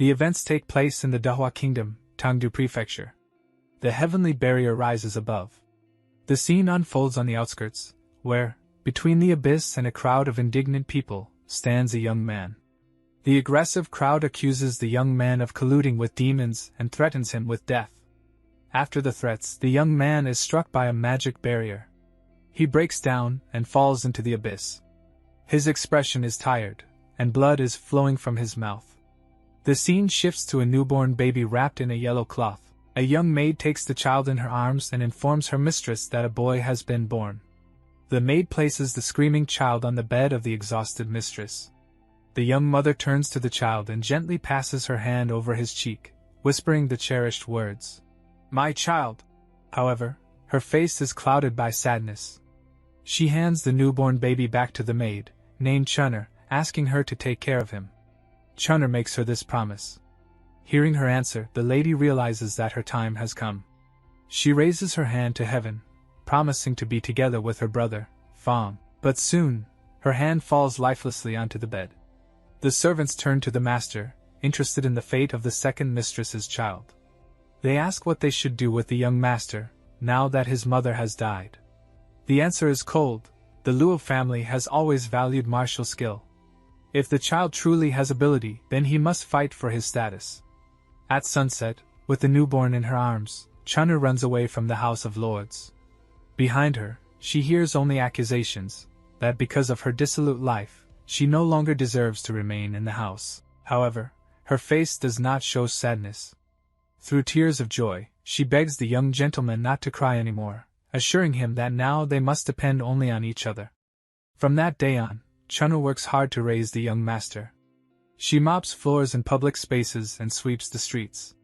The events take place in the Dahua Kingdom, Tangdu Prefecture. The heavenly barrier rises above. The scene unfolds on the outskirts, where, between the abyss and a crowd of indignant people, stands a young man. The aggressive crowd accuses the young man of colluding with demons and threatens him with death. After the threats, the young man is struck by a magic barrier. He breaks down and falls into the abyss. His expression is tired, and blood is flowing from his mouth. The scene shifts to a newborn baby wrapped in a yellow cloth. A young maid takes the child in her arms and informs her mistress that a boy has been born. The maid places the screaming child on the bed of the exhausted mistress. The young mother turns to the child and gently passes her hand over his cheek, whispering the cherished words, "My child." However, her face is clouded by sadness. She hands the newborn baby back to the maid, named Chunner, asking her to take care of him. Chunner makes her this promise. Hearing her answer, the lady realizes that her time has come. She raises her hand to heaven, promising to be together with her brother, Fong, but soon, her hand falls lifelessly onto the bed. The servants turn to the master, interested in the fate of the second mistress's child. They ask what they should do with the young master, now that his mother has died. The answer is cold. The Luo family has always valued martial skill. If the child truly has ability, then he must fight for his status. At sunset, with the newborn in her arms, Chunner runs away from the House of Lords. Behind her, she hears only accusations, that because of her dissolute life, she no longer deserves to remain in the house. However, her face does not show sadness. Through tears of joy, she begs the young gentleman not to cry anymore, assuring him that now they must depend only on each other. From that day on, Chunner works hard to raise the young master. She mops floors in public spaces and sweeps the streets.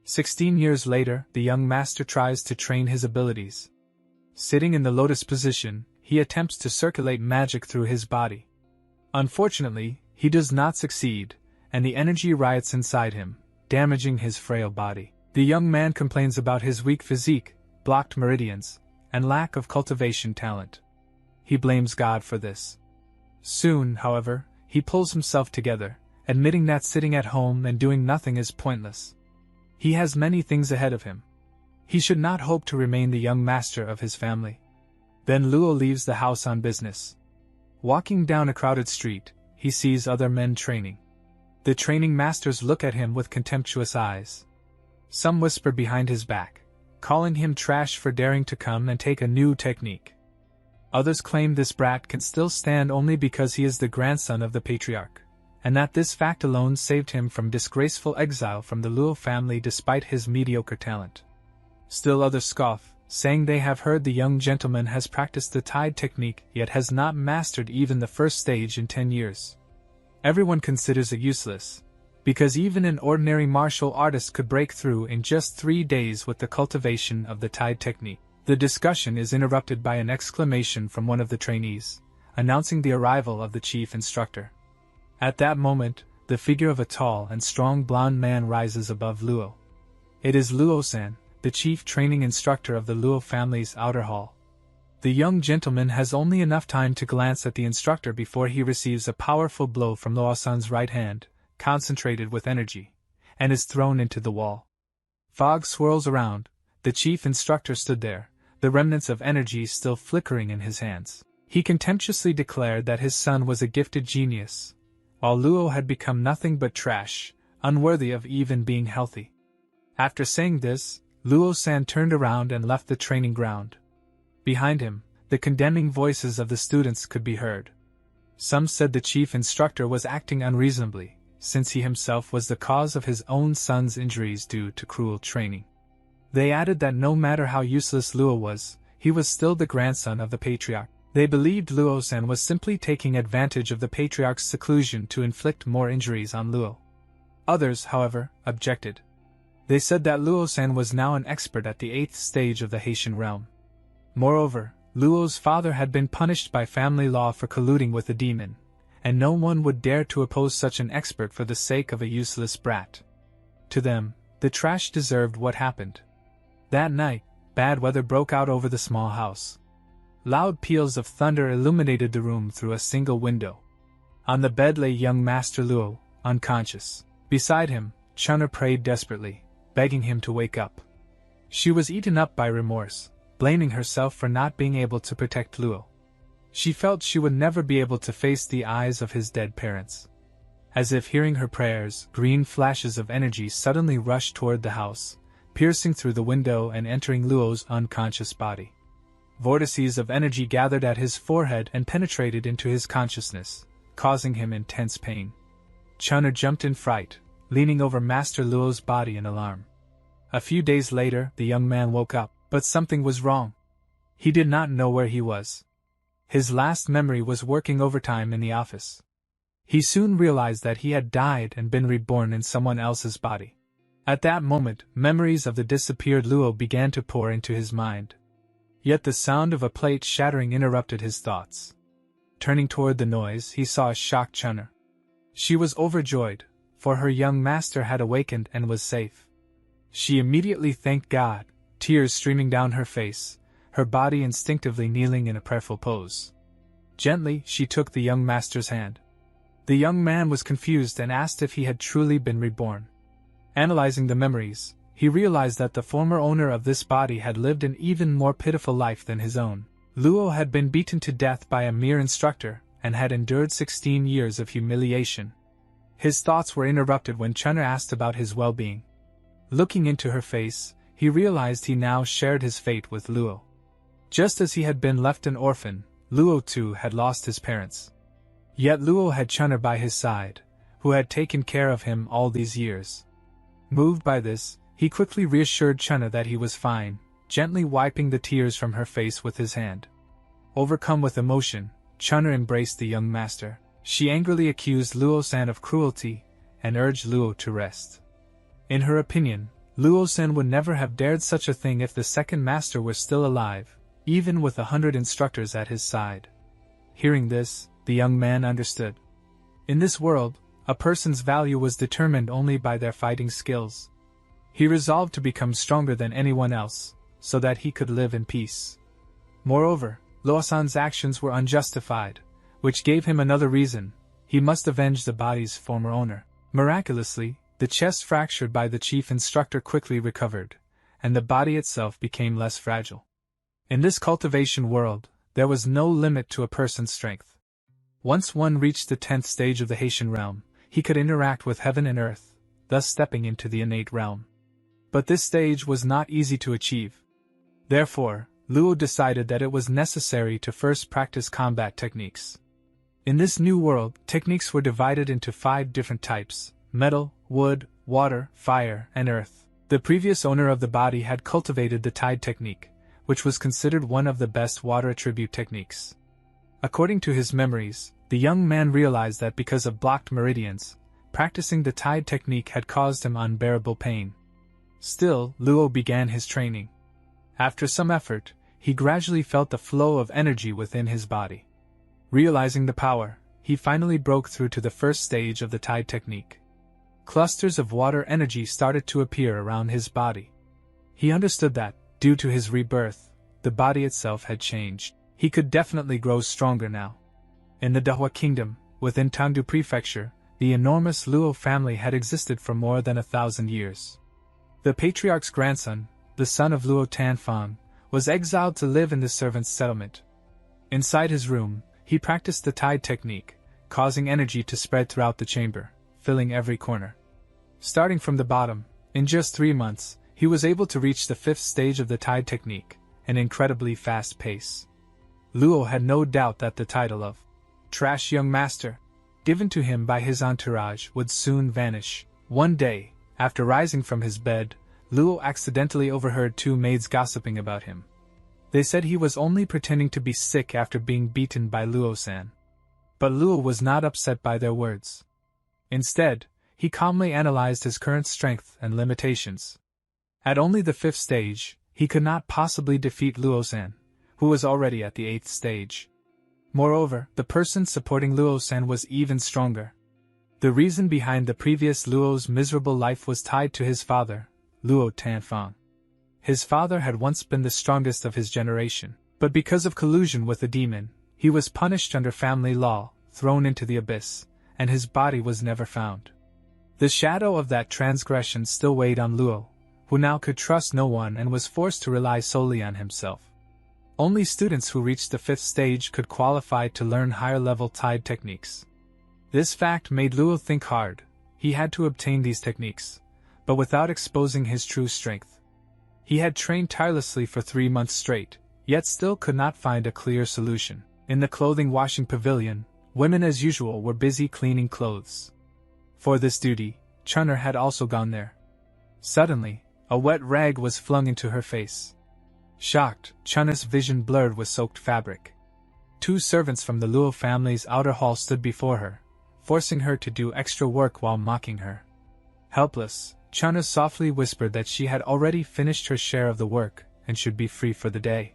16 years later, the young master tries to train his abilities. Sitting in the lotus position, he attempts to circulate magic through his body. Unfortunately, he does not succeed, and the energy riots inside him, damaging his frail body. The young man complains about his weak physique, blocked meridians, and lack of cultivation talent. He blames God for this. Soon, however, he pulls himself together, admitting that sitting at home and doing nothing is pointless. He has many things ahead of him. He should not hope to remain the young master of his family. Then Luo leaves the house on business. Walking down a crowded street, he sees other men training. The training masters look at him with contemptuous eyes. Some whisper behind his back, calling him trash for daring to come and take a new technique. Others claim this brat can still stand only because he is the grandson of the patriarch, and that this fact alone saved him from disgraceful exile from the Luo family despite his mediocre talent. Still others scoff, saying they have heard the young gentleman has practiced the tide technique yet has not mastered even the first stage in 10 years. Everyone considers it useless, because even an ordinary martial artist could break through in just 3 days with the cultivation of the tide technique. The discussion is interrupted by an exclamation from one of the trainees, announcing the arrival of the chief instructor. At that moment, the figure of a tall and strong blond man rises above Luo. It is Luo-san, the chief training instructor of the Luo family's outer hall. The young gentleman has only enough time to glance at the instructor before he receives a powerful blow from Luo-san's right hand, concentrated with energy, and is thrown into the wall. Fog swirls around. The chief instructor stood there, the remnants of energy still flickering in his hands. He contemptuously declared that his son was a gifted genius, while Luo had become nothing but trash, unworthy of even being healthy. After saying this, Luo-san turned around and left the training ground. Behind him, the condemning voices of the students could be heard. Some said the chief instructor was acting unreasonably, since he himself was the cause of his own son's injuries due to cruel training. They added that no matter how useless Luo was, he was still the grandson of the patriarch. They believed Luo-san was simply taking advantage of the patriarch's seclusion to inflict more injuries on Luo. Others, however, objected. They said that Luo-san was now an expert at the 8th stage of the Haitian realm. Moreover, Luo's father had been punished by family law for colluding with a demon, and no one would dare to oppose such an expert for the sake of a useless brat. To them, the trash deserved what happened. That night, bad weather broke out over the small house. Loud peals of thunder illuminated the room through a single window. On the bed lay young Master Luo, unconscious. Beside him, Chun'er prayed desperately, begging him to wake up. She was eaten up by remorse, blaming herself for not being able to protect Luo. She felt she would never be able to face the eyes of his dead parents. As if hearing her prayers, green flashes of energy suddenly rushed toward the house, piercing through the window and entering Luo's unconscious body. Vortices of energy gathered at his forehead and penetrated into his consciousness, causing him intense pain. Chun'er jumped in fright, leaning over Master Luo's body in alarm. A few days later, the young man woke up, but something was wrong. He did not know where he was. His last memory was working overtime in the office. He soon realized that he had died and been reborn in someone else's body. At that moment, memories of the disappeared Luo began to pour into his mind. Yet the sound of a plate shattering interrupted his thoughts. Turning toward the noise, he saw a shocked Chun'er. She was overjoyed, for her young master had awakened and was safe. She immediately thanked God, tears streaming down her face, her body instinctively kneeling in a prayerful pose. Gently, she took the young master's hand. The young man was confused and asked if he had truly been reborn. Analyzing the memories, he realized that the former owner of this body had lived an even more pitiful life than his own. Luo had been beaten to death by a mere instructor, and had endured 16 years of humiliation. His thoughts were interrupted when Chun'er asked about his well-being. Looking into her face, he realized he now shared his fate with Luo. Just as he had been left an orphan, Luo too had lost his parents. Yet Luo had Chun'er by his side, who had taken care of him all these years. Moved by this, he quickly reassured Chun'er that he was fine, gently wiping the tears from her face with his hand. Overcome with emotion, Chun'er embraced the young master. She angrily accused Luo-san of cruelty, and urged Luo to rest. In her opinion, Luo-san would never have dared such a thing if the second master were still alive, even with 100 instructors at his side. Hearing this, the young man understood. In this world, a person's value was determined only by their fighting skills. He resolved to become stronger than anyone else, so that he could live in peace. Moreover, Luo-san's actions were unjustified, which gave him another reason: he must avenge the body's former owner. Miraculously, the chest fractured by the chief instructor quickly recovered, and the body itself became less fragile. In this cultivation world, there was no limit to a person's strength. Once one reached the 10th stage of the Haitian realm, he could interact with heaven and earth, thus stepping into the innate realm. But this stage was not easy to achieve. Therefore, Luo decided that it was necessary to first practice combat techniques. In this new world, techniques were divided into 5 different types: metal, wood, water, fire, and earth. The previous owner of the body had cultivated the tide technique, which was considered one of the best water attribute techniques. According to his memories, the young man realized that because of blocked meridians, practicing the tide technique had caused him unbearable pain. Still, Luo began his training. After some effort, he gradually felt the flow of energy within his body. Realizing the power, he finally broke through to the first stage of the tide technique. Clusters of water energy started to appear around his body. He understood that, due to his rebirth, the body itself had changed. He could definitely grow stronger now. In the Dahua Kingdom, within Tangdu Prefecture, the enormous Luo family had existed for more than 1,000 years. The patriarch's grandson, the son of Luo Tanfang, was exiled to live in the servants' settlement. Inside his room, he practiced the tide technique, causing energy to spread throughout the chamber, filling every corner. Starting from the bottom, in just 3 months, he was able to reach the 5th stage of the tide technique, an incredibly fast pace. Luo had no doubt that the title of Trash Young Master, given to him by his entourage, would soon vanish. One day, after rising from his bed, Luo accidentally overheard 2 maids gossiping about him. They said he was only pretending to be sick after being beaten by Luo-san. But Luo was not upset by their words. Instead, he calmly analyzed his current strength and limitations. At only the 5th stage, he could not possibly defeat Luo-san, who was already at the 8th stage. Moreover, the person supporting Luo-san was even stronger. The reason behind the previous Luo's miserable life was tied to his father, Luo Tanfang. His father had once been the strongest of his generation, but because of collusion with a demon, he was punished under family law, thrown into the abyss, and his body was never found. The shadow of that transgression still weighed on Luo, who now could trust no one and was forced to rely solely on himself. Only students who reached the 5th stage could qualify to learn higher-level tide techniques. This fact made Luo think hard. He had to obtain these techniques, but without exposing his true strength. He had trained tirelessly for 3 months straight, yet still could not find a clear solution. In the clothing washing pavilion, women as usual were busy cleaning clothes. For this duty, Chun'er had also gone there. Suddenly, a wet rag was flung into her face. Shocked, Chun'er's vision blurred with soaked fabric. 2 servants from the Luo family's outer hall stood before her, forcing her to do extra work while mocking her. Helpless, Chun'er softly whispered that she had already finished her share of the work and should be free for the day.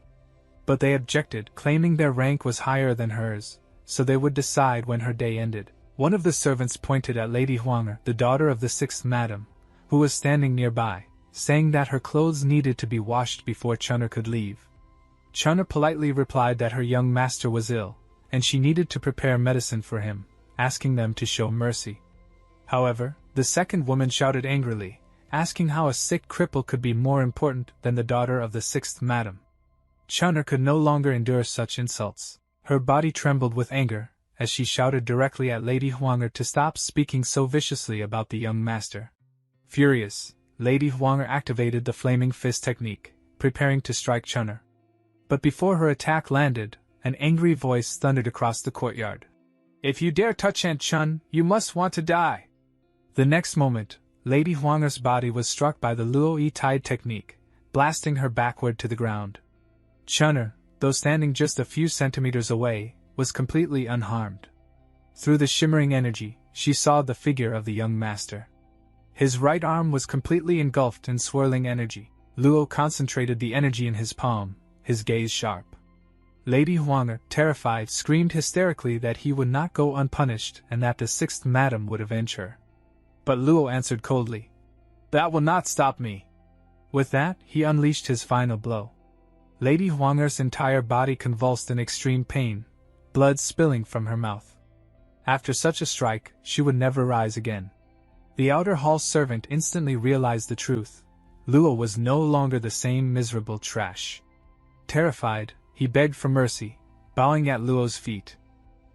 But they objected, claiming their rank was higher than hers, so they would decide when her day ended. One of the servants pointed at Lady Huang'er, the daughter of the 6th madam, who was standing nearby, saying that her clothes needed to be washed before Chun'er could leave. Chun'er politely replied that her young master was ill, and she needed to prepare medicine for him, asking them to show mercy. However, the second woman shouted angrily, asking how a sick cripple could be more important than the daughter of the 6th madam. Chun'er could no longer endure such insults. Her body trembled with anger, as she shouted directly at Lady Huang'er to stop speaking so viciously about the young master. Furious, Lady Huang'er activated the flaming fist technique, preparing to strike Chun'er. But before her attack landed, an angry voice thundered across the courtyard. "If you dare touch Aunt Chun, you must want to die!" The next moment, Lady Huang'er's body was struck by the Luo Yi Tide technique, blasting her backward to the ground. Chun'er, though standing just a few centimeters away, was completely unharmed. Through the shimmering energy, she saw the figure of the young master. His right arm was completely engulfed in swirling energy. Luo concentrated the energy in his palm, his gaze sharp. Lady Huang'er, terrified, screamed hysterically that he would not go unpunished and that the 6th madam would avenge her. But Luo answered coldly, "That will not stop me." With that, he unleashed his final blow. Lady Huang'er's entire body convulsed in extreme pain, blood spilling from her mouth. After such a strike, she would never rise again. The outer hall servant instantly realized the truth. Luo was no longer the same miserable trash. Terrified, he begged for mercy, bowing at Luo's feet.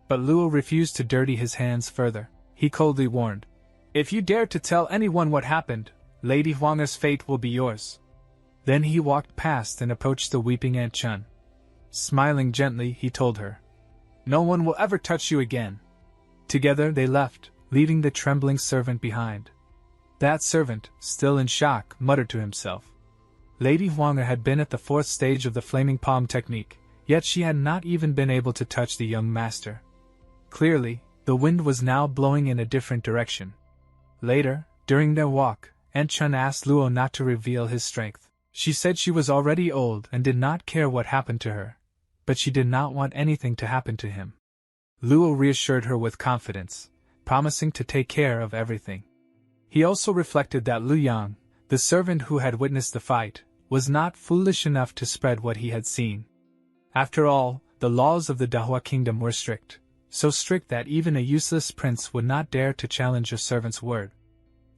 But Luo refused to dirty his hands further. He coldly warned, "If you dare to tell anyone what happened, Lady Huang'er's fate will be yours." Then he walked past and approached the weeping Aunt Chun. Smiling gently, he told her, "No one will ever touch you again." Together they left, leaving the trembling servant behind. That servant, still in shock, muttered to himself. Lady Huang'er had been at the 4th stage of the flaming palm technique, yet she had not even been able to touch the young master. Clearly, the wind was now blowing in a different direction. Later, during their walk, Aunt Chun asked Luo not to reveal his strength. She said she was already old and did not care what happened to her, but she did not want anything to happen to him. Luo reassured her with confidence, promising to take care of everything. He also reflected that Lu Yang, the servant who had witnessed the fight, was not foolish enough to spread what he had seen. After all, the laws of the Dahua kingdom were strict, so strict that even a useless prince would not dare to challenge a servant's word.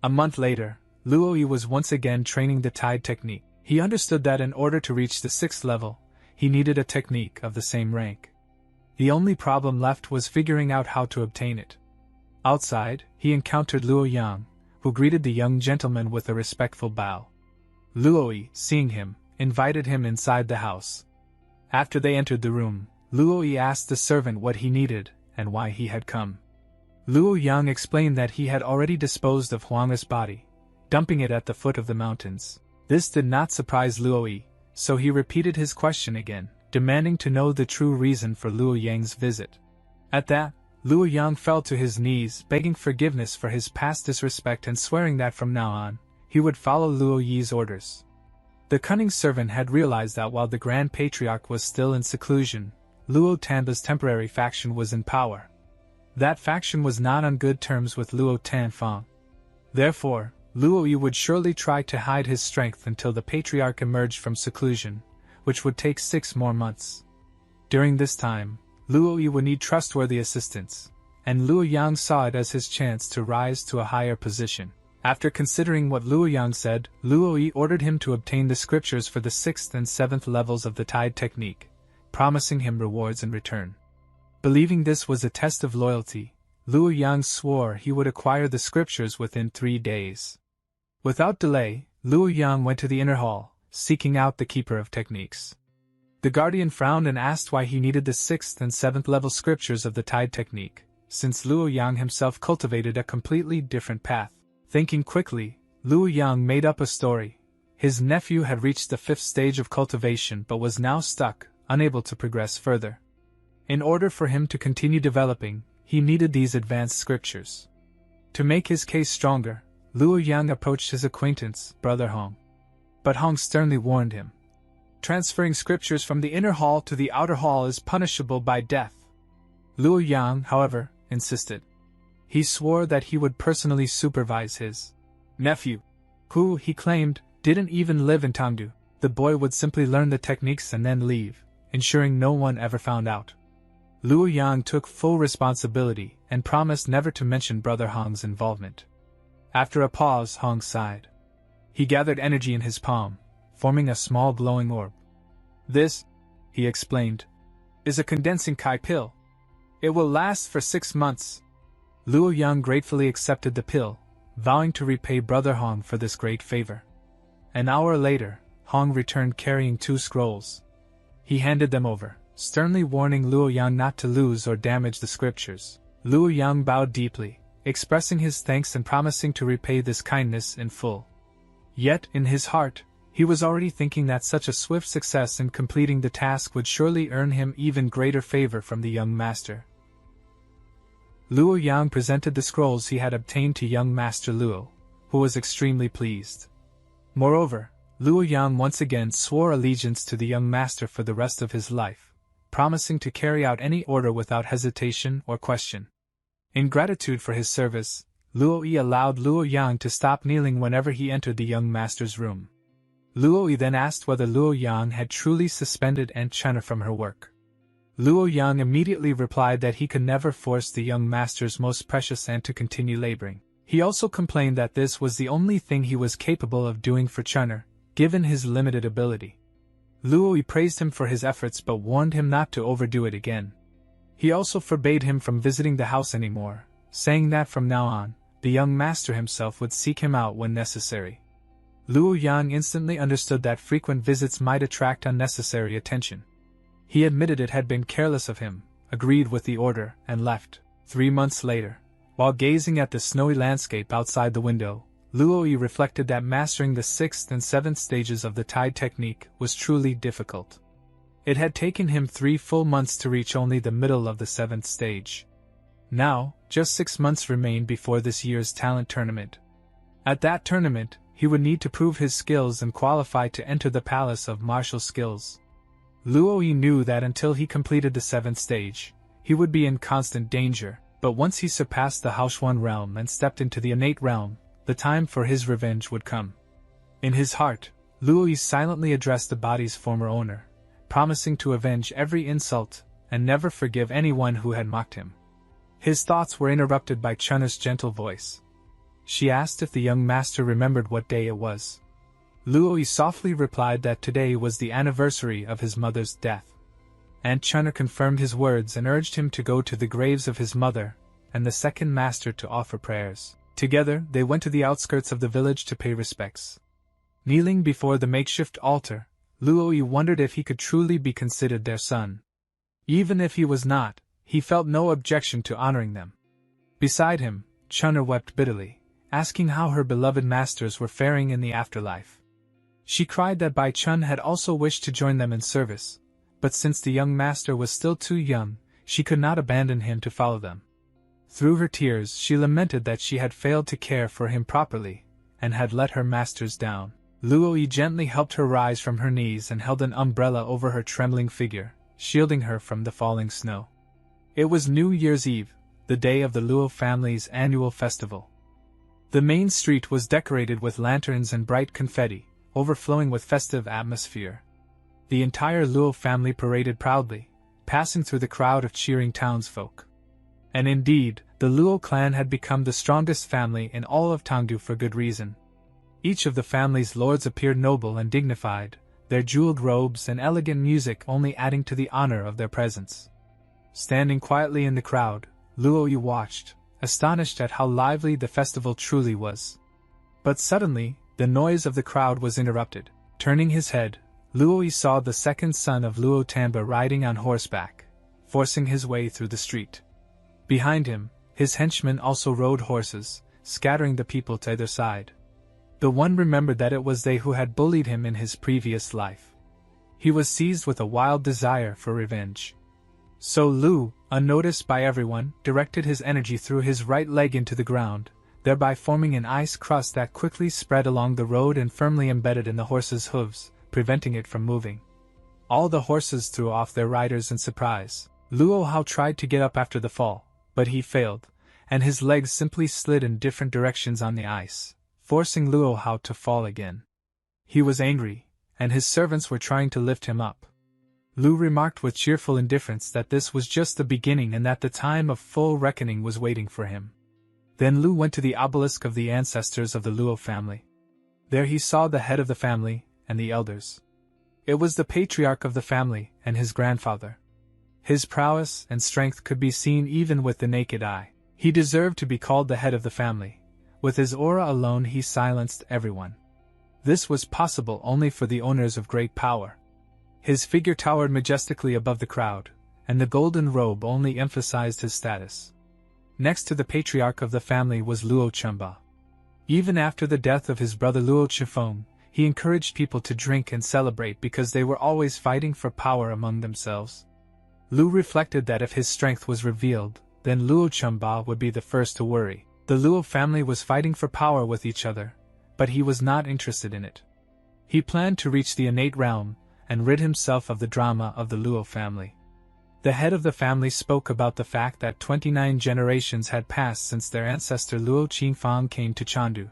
A month later, Luo Yi was once again training the tide technique. He understood that in order to reach the 6th level, he needed a technique of the same rank. The only problem left was figuring out how to obtain it. Outside, he encountered Luo Yang, who greeted the young gentleman with a respectful bow. Luo Yi, seeing him, invited him inside the house. After they entered the room, Luo Yi asked the servant what he needed and why he had come. Luo Yang explained that he had already disposed of Huang'er's body, dumping it at the foot of the mountains. This did not surprise Luo Yi, so he repeated his question again, demanding to know the true reason for Luo Yang's visit. At that, Luo Yang fell to his knees, begging forgiveness for his past disrespect and swearing that from now on, he would follow Luo Yi's orders. The cunning servant had realized that while the Grand Patriarch was still in seclusion, Luo Tanba's temporary faction was in power. That faction was not on good terms with Luo Tanfang. Therefore, Luo Yi would surely try to hide his strength until the Patriarch emerged from seclusion, which would take 6 more months. During this time, Luo Yi would need trustworthy assistance, and Luo Yang saw it as his chance to rise to a higher position. After considering what Luo Yang said, Luo Yi ordered him to obtain the scriptures for the 6th and 7th levels of the Tide technique, promising him rewards in return. Believing this was a test of loyalty, Luo Yang swore he would acquire the scriptures within 3 days. Without delay, Luo Yang went to the inner hall, seeking out the Keeper of Techniques. The guardian frowned and asked why he needed the 6th and 7th level scriptures of the Tide technique, since Luo Yang himself cultivated a completely different path. Thinking quickly, Luo Yang made up a story. His nephew had reached the 5th stage of cultivation but was now stuck, unable to progress further. In order for him to continue developing, he needed these advanced scriptures. To make his case stronger, Luo Yang approached his acquaintance, Brother Hong. But Hong sternly warned him. Transferring scriptures from the inner hall to the outer hall is punishable by death. Luo Yang, however, insisted. He swore that he would personally supervise his nephew, who, he claimed, didn't even live in Tangdu. The boy would simply learn the techniques and then leave, ensuring no one ever found out. Luo Yang took full responsibility and promised never to mention Brother Hong's involvement. After a pause, Hong sighed. He gathered energy in his palm, forming a small glowing orb. This, he explained, is a condensing Kai pill. It will last for 6 months. Luo Yang gratefully accepted the pill, vowing to repay Brother Hong for this great favor. An hour later, Hong returned carrying 2 scrolls. He handed them over, sternly warning Luo Yang not to lose or damage the scriptures. Luo Yang bowed deeply, expressing his thanks and promising to repay this kindness in full. Yet, in his heart, he was already thinking that such a swift success in completing the task would surely earn him even greater favor from the young master. Luo Yang presented the scrolls he had obtained to young Master Luo, who was extremely pleased. Moreover, Luo Yang once again swore allegiance to the young master for the rest of his life, promising to carry out any order without hesitation or question. In gratitude for his service, Luo Yi allowed Luo Yang to stop kneeling whenever he entered the young master's room. Luo Yi then asked whether Luo Yang had truly suspended Aunt Chena from her work. Luo Yang immediately replied that he could never force the young master's most precious aunt to continue laboring. He also complained that this was the only thing he was capable of doing for Chena, given his limited ability. Luo Yi praised him for his efforts but warned him not to overdo it again. He also forbade him from visiting the house anymore, saying that from now on, the young master himself would seek him out when necessary. Luo Yang instantly understood that frequent visits might attract unnecessary attention. He admitted it had been careless of him, agreed with the order, and left. 3 months later, while gazing at the snowy landscape outside the window, Luo Yi reflected that mastering the 6th and 7th stages of the Tide technique was truly difficult. It had taken him 3 full months to reach only the middle of the 7th stage. Now, just 6 months remained before this year's talent tournament. At that tournament, he would need to prove his skills and qualify to enter the Palace of Martial Skills. Luo Yi knew that until he completed the 7th stage, he would be in constant danger, but once he surpassed the Haoshuan realm and stepped into the innate realm, the time for his revenge would come. In his heart, Luo Yi silently addressed the body's former owner, promising to avenge every insult and never forgive anyone who had mocked him. His thoughts were interrupted by Chena's gentle voice. She asked if the young master remembered what day it was. Luo Yi softly replied that today was the anniversary of his mother's death. Aunt Chena confirmed his words and urged him to go to the graves of his mother and the second master to offer prayers. Together, they went to the outskirts of the village to pay respects. Kneeling before the makeshift altar, Luo Yi wondered if he could truly be considered their son. Even if he was not, he felt no objection to honoring them. Beside him, Chena wept bitterly, asking how her beloved masters were faring in the afterlife. She cried that Bai Chun had also wished to join them in service, but since the young master was still too young, she could not abandon him to follow them. Through her tears, she lamented that she had failed to care for him properly, and had let her masters down. Luo Yi gently helped her rise from her knees and held an umbrella over her trembling figure, shielding her from the falling snow. It was New Year's Eve, the day of the Luo family's annual festival. The main street was decorated with lanterns and bright confetti, overflowing with festive atmosphere. The entire Luo family paraded proudly, passing through the crowd of cheering townsfolk. And indeed, the Luo clan had become the strongest family in all of Tangdu for good reason. Each of the family's lords appeared noble and dignified, their jeweled robes and elegant music only adding to the honor of their presence. Standing quietly in the crowd, Luo Yu watched, astonished at how lively the festival truly was. But suddenly, the noise of the crowd was interrupted. Turning his head, Luo Yu saw the second son of Luo Tanba riding on horseback, forcing his way through the street. Behind him, his henchmen also rode horses, scattering the people to either side. The one remembered that it was they who had bullied him in his previous life. He was seized with a wild desire for revenge. So Lu, unnoticed by everyone, directed his energy through his right leg into the ground, thereby forming an ice crust that quickly spread along the road and firmly embedded in the horse's hooves, preventing it from moving. All the horses threw off their riders in surprise. Luo Hao tried to get up after the fall, but he failed, and his legs simply slid in different directions on the ice, forcing Luo Hao to fall again. He was angry, and his servants were trying to lift him up. Lu remarked with cheerful indifference that this was just the beginning and that the time of full reckoning was waiting for him. Then Lu went to the obelisk of the ancestors of the Luo family. There he saw the head of the family and the elders. It was the patriarch of the family and his grandfather. His prowess and strength could be seen even with the naked eye. He deserved to be called the head of the family. With his aura alone he silenced everyone. This was possible only for the owners of great power. His figure towered majestically above the crowd, and the golden robe only emphasized his status. Next to the patriarch of the family was Luo Chunba. Even after the death of his brother Luo Chifeng, he encouraged people to drink and celebrate because they were always fighting for power among themselves. Lu reflected that if his strength was revealed, then Luo Chunba would be the first to worry. The Luo family was fighting for power with each other, but he was not interested in it. He planned to reach the innate realm and rid himself of the drama of the Luo family. The head of the family spoke about the fact that 29 generations had passed since their ancestor Luo Qingfang came to Chandu.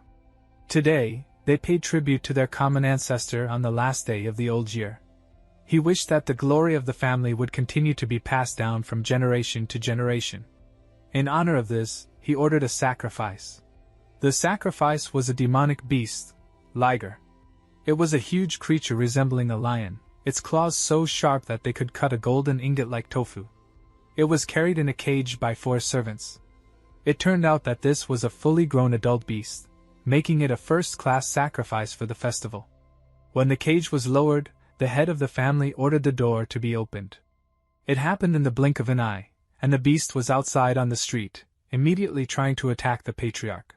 Today, they paid tribute to their common ancestor on the last day of the old year. He wished that the glory of the family would continue to be passed down from generation to generation. In honor of this, he ordered a sacrifice. The sacrifice was a demonic beast, Liger. It was a huge creature resembling a lion, its claws so sharp that they could cut a golden ingot like tofu. It was carried in a cage by 4 servants. It turned out that this was a fully grown adult beast, making it a first-class sacrifice for the festival. When the cage was lowered, the head of the family ordered the door to be opened. It happened in the blink of an eye, and the beast was outside on the street, immediately trying to attack the patriarch.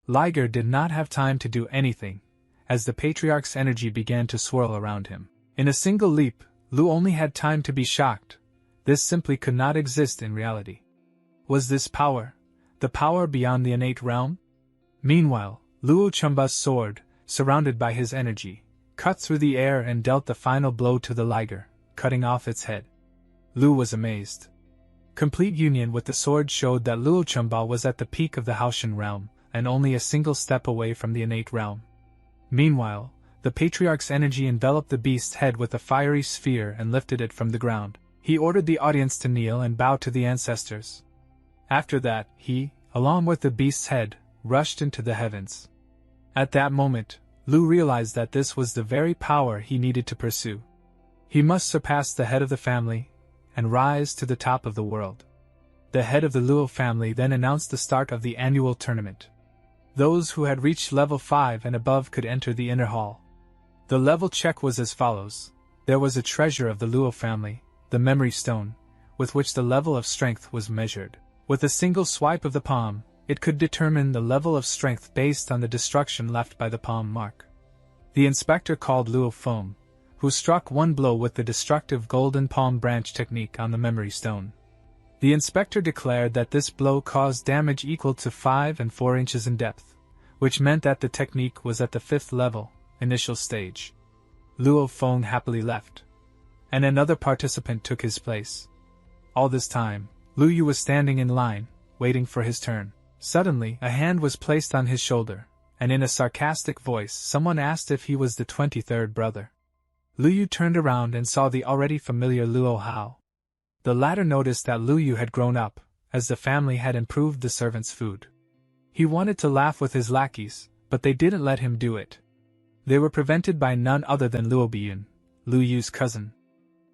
Liger did not have time to do anything, as the patriarch's energy began to swirl around him. In a single leap, Lu only had time to be shocked. This simply could not exist in reality. Was this power, the power beyond the innate realm? Meanwhile, Luo Chunba's sword, surrounded by his energy, cut through the air and dealt the final blow to the liger, cutting off its head. Lu was amazed. Complete union with the sword showed that Luo Chunba was at the peak of the Haoshan realm, and only a single step away from the innate realm. Meanwhile, the patriarch's energy enveloped the beast's head with a fiery sphere and lifted it from the ground. He ordered the audience to kneel and bow to the ancestors. After that, he, along with the beast's head, rushed into the heavens. At that moment, Lu realized that this was the very power he needed to pursue. He must surpass the head of the family and rise to the top of the world. The head of the Luo family then announced the start of the annual tournament. Those who had reached level 5 and above could enter the inner hall. The level check was as follows. There was a treasure of the Luo family, the memory stone, with which the level of strength was measured. With a single swipe of the palm, it could determine the level of strength based on the destruction left by the palm mark. The inspector called Luo Feng, who struck one blow with the destructive golden palm branch technique on the memory stone. The inspector declared that this blow caused damage equal to 5 and 4 inches in depth, which meant that the technique was at the 5th level, initial stage. Luo Feng happily left, and another participant took his place. All this time, Lu Yu was standing in line, waiting for his turn. Suddenly, a hand was placed on his shoulder, and in a sarcastic voice someone asked if he was the 23rd brother. Lu Yu turned around and saw the already familiar Luo Hao. The latter noticed that Lu Yu had grown up, as the family had improved the servants' food. He wanted to laugh with his lackeys, but they didn't let him do it. They were prevented by none other than Luo Biyun, Lu Yu's cousin.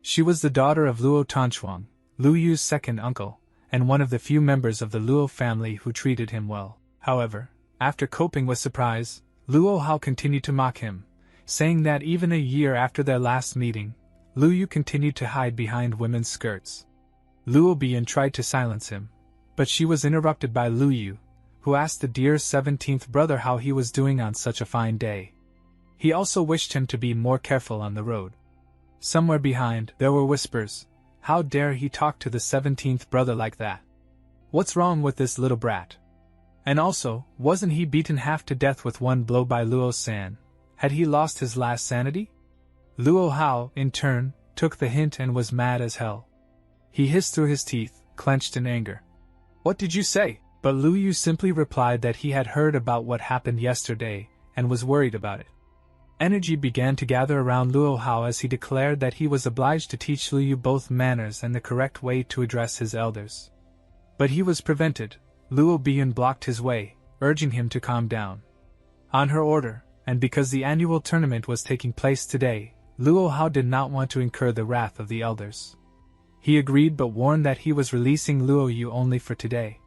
She was the daughter of Luo Tanchuang, Lu Yu's second uncle, and one of the few members of the Luo family who treated him well. However, after coping with surprise, Luo Hao continued to mock him, saying that even a year after their last meeting, Lu Yu continued to hide behind women's skirts. Luo Biyun tried to silence him, but she was interrupted by Lu Yu, who asked the dear 17th brother how he was doing on such a fine day. He also wished him to be more careful on the road. Somewhere behind, there were whispers. How dare he talk to the 17th brother like that? What's wrong with this little brat? And also, wasn't he beaten half to death with one blow by Luo San? Had he lost his last sanity? Luo Hao, in turn, took the hint and was mad as hell. He hissed through his teeth, clenched in anger. What did you say? But Lu Yu simply replied that he had heard about what happened yesterday, and was worried about it. Energy began to gather around Luo Hao as he declared that he was obliged to teach Lu Yu both manners and the correct way to address his elders. But he was prevented. Luo Biyun blocked his way, urging him to calm down. On her order, and because the annual tournament was taking place today, Luo Hao did not want to incur the wrath of the elders. He agreed but warned that he was releasing Luo Yu only for today.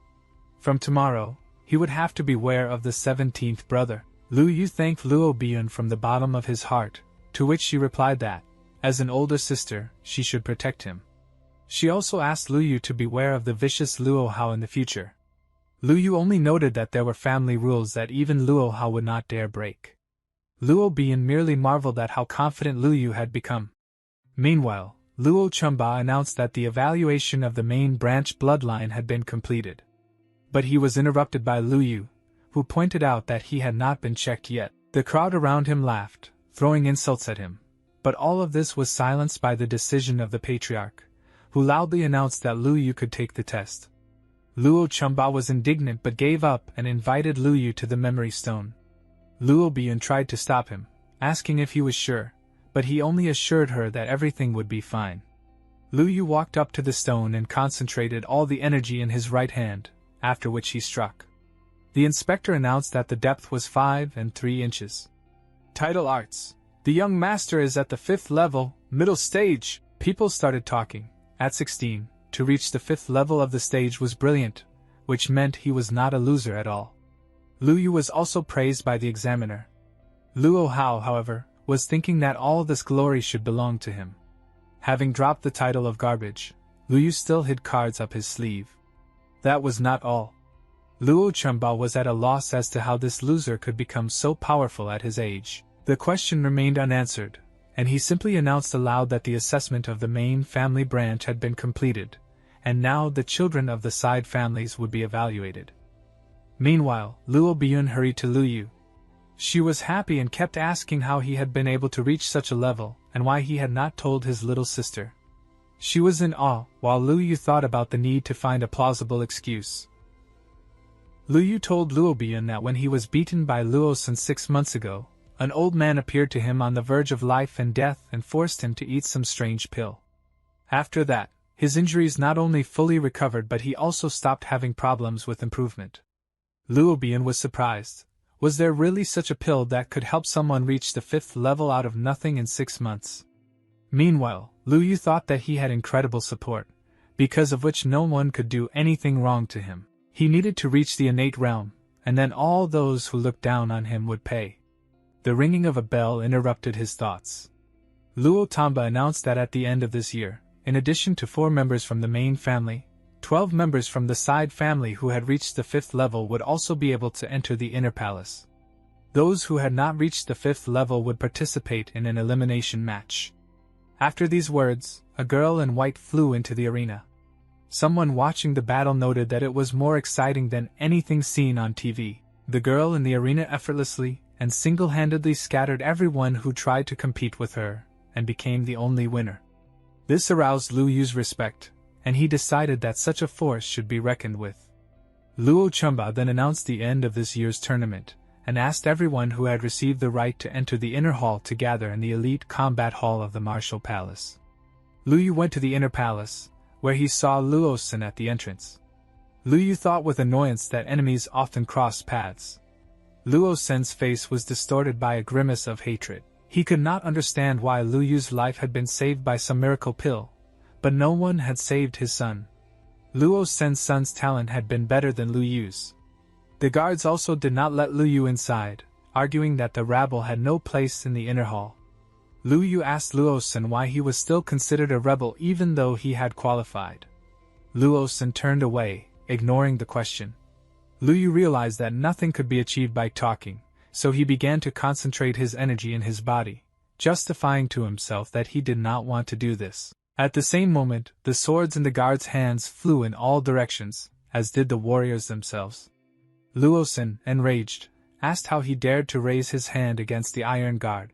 From tomorrow, he would have to beware of the 17th brother. Lu Yu thanked Luo Biyun from the bottom of his heart, to which she replied that, as an older sister, she should protect him. She also asked Lu Yu to beware of the vicious Luo Hao in the future. Lu Yu only noted that there were family rules that even Luo Hao would not dare break. Luo Biyun merely marveled at how confident Lu Yu had become. Meanwhile, Luo Chumba announced that the evaluation of the main branch bloodline had been completed. But he was interrupted by Lu Yu, who pointed out that he had not been checked yet. The crowd around him laughed, throwing insults at him, but all of this was silenced by the decision of the patriarch, who loudly announced that Lu Yu could take the test. Luo Chumba was indignant but gave up and invited Lu Yu to the memory stone. Luo Biyun tried to stop him, asking if he was sure, but he only assured her that everything would be fine. Lu Yu walked up to the stone and concentrated all the energy in his right hand, after which he struck. The inspector announced that the depth was 5 3 inches. Title Arts. The young master is at the 5th level, middle stage. People started talking. At 16, to reach the 5th level of the stage was brilliant, which meant he was not a loser at all. Lu Yu was also praised by the examiner. Luo Hao, however, was thinking that all this glory should belong to him. Having dropped the title of garbage, Lu Yu still hid cards up his sleeve. That was not all. Luo Chumba was at a loss as to how this loser could become so powerful at his age. The question remained unanswered, and he simply announced aloud that the assessment of the main family branch had been completed, and now the children of the side families would be evaluated. Meanwhile, Luo Biyun hurried to Lu Yu. She was happy and kept asking how he had been able to reach such a level, and why he had not told his little sister. She was in awe, while Lu Yu thought about the need to find a plausible excuse. Lu Yu told Luo Biyun that when he was beaten by Luo San 6 months ago, an old man appeared to him on the verge of life and death and forced him to eat some strange pill. After that, his injuries not only fully recovered but he also stopped having problems with improvement. Luo Biyun was surprised. Was there really such a pill that could help someone reach the 5th level out of nothing in 6 months? Meanwhile, Lu Yu thought that he had incredible support, because of which no one could do anything wrong to him. He needed to reach the innate realm, and then all those who looked down on him would pay. The ringing of a bell interrupted his thoughts. Luo Tamba announced that at the end of this year, in addition to 4 members from the main family, 12 members from the side family who had reached the 5th level would also be able to enter the inner palace. Those who had not reached the 5th level would participate in an elimination match. After these words, a girl in white flew into the arena. Someone watching the battle noted that it was more exciting than anything seen on TV. The girl in the arena effortlessly and single-handedly scattered everyone who tried to compete with her, and became the only winner. This aroused Lu Yu's respect, and he decided that such a force should be reckoned with. Luo Chumba then announced the end of this year's tournament, and asked everyone who had received the right to enter the inner hall to gather in the elite combat hall of the martial palace. Lu Yu went to the inner palace, where he saw Luo San at the entrance. Lu Yu thought with annoyance that enemies often crossed paths. Luo Sen's face was distorted by a grimace of hatred. He could not understand why Lu Yu's life had been saved by some miracle pill, but no one had saved his son. Luo Sen's son's talent had been better than Lu Yu's. The guards also did not let Lu Yu inside, arguing that the rabble had no place in the inner hall. Lu Yu asked Luo Sen why he was still considered a rebel even though he had qualified. Luo Sen turned away, ignoring the question. Lu Yu realized that nothing could be achieved by talking, so he began to concentrate his energy in his body, justifying to himself that he did not want to do this. At the same moment, the swords in the guards' hands flew in all directions, as did the warriors themselves. Luo Sen, enraged, asked how he dared to raise his hand against the Iron Guard.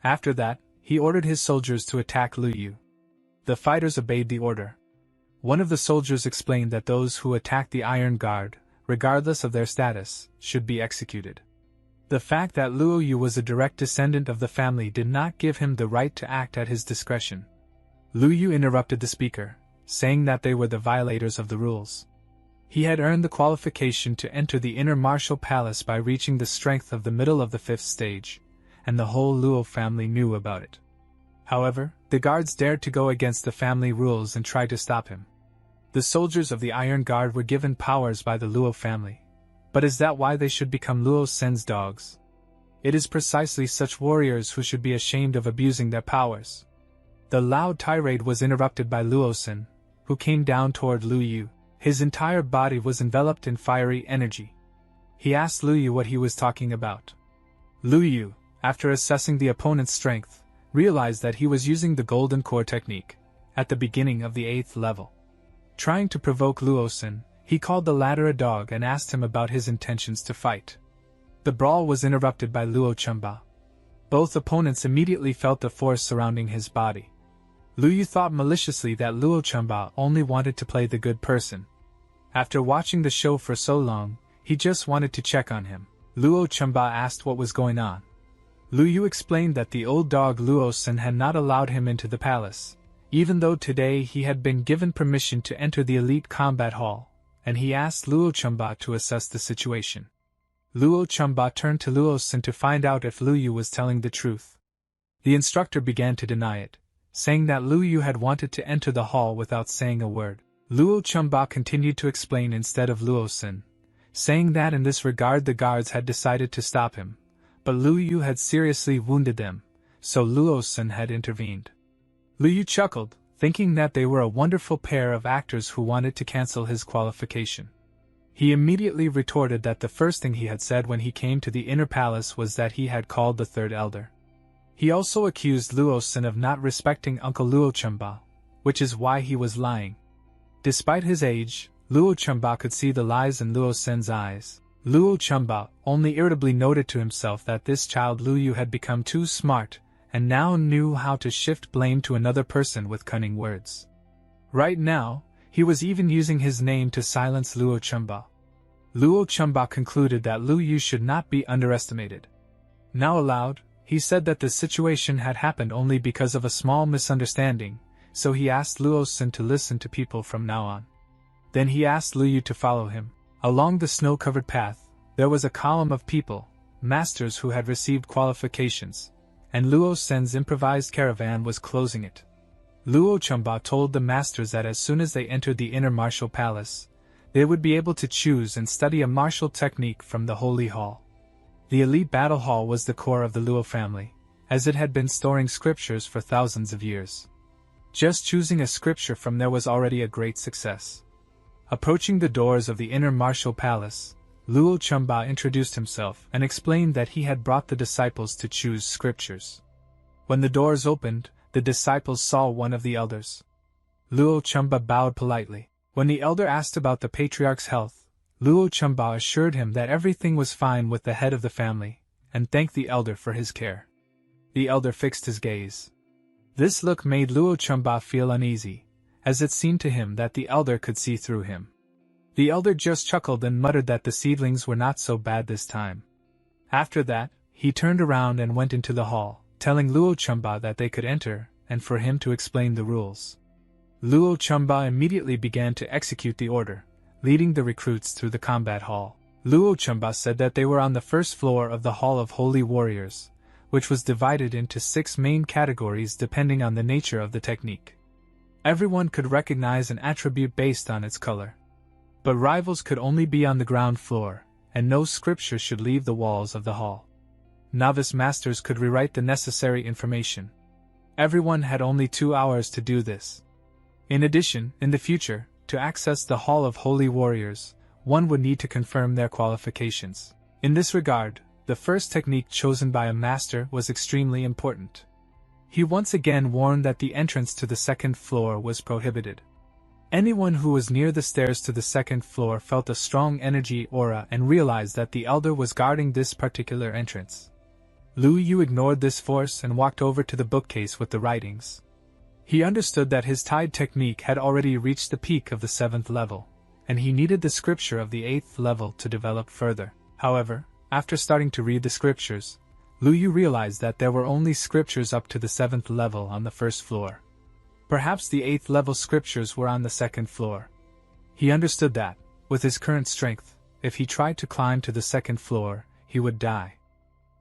After that, he ordered his soldiers to attack Lu Yu. The fighters obeyed the order. One of the soldiers explained that those who attacked the Iron Guard, regardless of their status, should be executed. The fact that Luo Yu was a direct descendant of the family did not give him the right to act at his discretion. Lu Yu interrupted the speaker, saying that they were the violators of the rules. He had earned the qualification to enter the inner martial palace by reaching the strength of the middle of the 5th stage, and the whole Luo family knew about it. However, the guards dared to go against the family rules and try to stop him. The soldiers of the Iron Guard were given powers by the Luo family. But is that why they should become Luo Sen's dogs? It is precisely such warriors who should be ashamed of abusing their powers. The loud tirade was interrupted by Luo Sen, who came down toward Lu Yu. His entire body was enveloped in fiery energy. He asked Lu Yu what he was talking about. Lu Yu, after assessing the opponent's strength, realized that he was using the Golden Core technique, at the beginning of the 8th level. Trying to provoke Luo Sen, he called the latter a dog and asked him about his intentions to fight. The brawl was interrupted by Luo Chunba. Both opponents immediately felt the force surrounding his body. Lu Yu thought maliciously that Luo Chunba only wanted to play the good person. After watching the show for so long, he just wanted to check on him. Luo Chunba asked what was going on. Lu Yu explained that the old dog Luo Sen had not allowed him into the palace, even though today he had been given permission to enter the elite combat hall, and he asked Luo Chunba to assess the situation. Luo Chunba turned to Luo Sen to find out if Lu Yu was telling the truth. The instructor began to deny it, saying that Lu Yu had wanted to enter the hall without saying a word. Luo Chunba continued to explain instead of Luo Sen, saying that in this regard the guards had decided to stop him, but Lu Yu had seriously wounded them, so Luo Sen had intervened. Lu Yu chuckled, thinking that they were a wonderful pair of actors who wanted to cancel his qualification. He immediately retorted that the first thing he had said when he came to the inner palace was that he had called the third elder. He also accused Luo Sen of not respecting Uncle Luo Chunba, which is why he was lying. Despite his age, Luo Chunba could see the lies in Luo Sen's eyes. Luo Chunba only irritably noted to himself that this child Lu Yu had become too smart, and now knew how to shift blame to another person with cunning words. Right now, he was even using his name to silence Luo Chunba. Luo Chunba concluded that Lu Yu should not be underestimated. Now aloud, he said that the situation had happened only because of a small misunderstanding, so he asked Luo Sen to listen to people from now on. Then he asked Lu Yu to follow him. Along the snow-covered path, there was a column of people, masters who had received qualifications, and Luo Sen's improvised caravan was closing it. Luo Chunba told the masters that as soon as they entered the inner martial palace, they would be able to choose and study a martial technique from the Holy Hall. The elite battle hall was the core of the Luo family, as it had been storing scriptures for thousands of years. Just choosing a scripture from there was already a great success. Approaching the doors of the inner martial palace, Luo Chunba introduced himself and explained that he had brought the disciples to choose scriptures. When the doors opened, the disciples saw one of the elders. Luo Chunba bowed politely. When the elder asked about the patriarch's health, Luo Chunba assured him that everything was fine with the head of the family, and thanked the elder for his care. The elder fixed his gaze. This look made Luo Chunba feel uneasy, as it seemed to him that the elder could see through him. The elder just chuckled and muttered that the seedlings were not so bad this time. After that, he turned around and went into the hall, telling Luo Chunba that they could enter, and for him to explain the rules. Luo Chunba immediately began to execute the order, leading the recruits through the combat hall. Luo Chunba said that they were on the first floor of the Hall of Holy Warriors, which was divided into 6 main categories depending on the nature of the technique. Everyone could recognize an attribute based on its color. But rivals could only be on the ground floor, and no scripture should leave the walls of the hall. Novice masters could rewrite the necessary information. Everyone had only 2 hours to do this. In addition, in the future, to access the Hall of Holy Warriors, one would need to confirm their qualifications. In this regard, the first technique chosen by a master was extremely important. He once again warned that the entrance to the second floor was prohibited. Anyone who was near the stairs to the second floor felt a strong energy aura and realized that the elder was guarding this particular entrance. Lu Yu ignored this force and walked over to the bookcase with the writings. He understood that his tide technique had already reached the peak of the 7th level, and he needed the scripture of the 8th level to develop further. However, after starting to read the scriptures, Lu Yu realized that there were only scriptures up to the 7th level on the first floor. Perhaps the 8th level scriptures were on the 2nd floor. He understood that, with his current strength, if he tried to climb to the 2nd floor, he would die.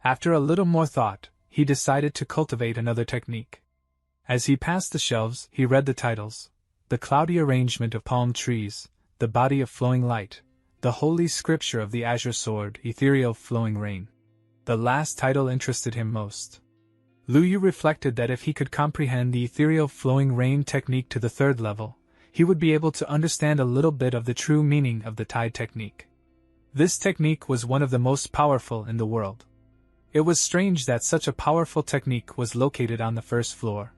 After a little more thought, he decided to cultivate another technique. As he passed the shelves, he read the titles: The Cloudy Arrangement of Palm Trees, The Body of Flowing Light, The Holy Scripture of the Azure Sword, Ethereal Flowing Rain. The last title interested him most. Lu Yu reflected that if he could comprehend the Ethereal Flowing Rain technique to the 3rd level, he would be able to understand a little bit of the true meaning of the tide technique. This technique was one of the most powerful in the world. It was strange that such a powerful technique was located on the 1st floor.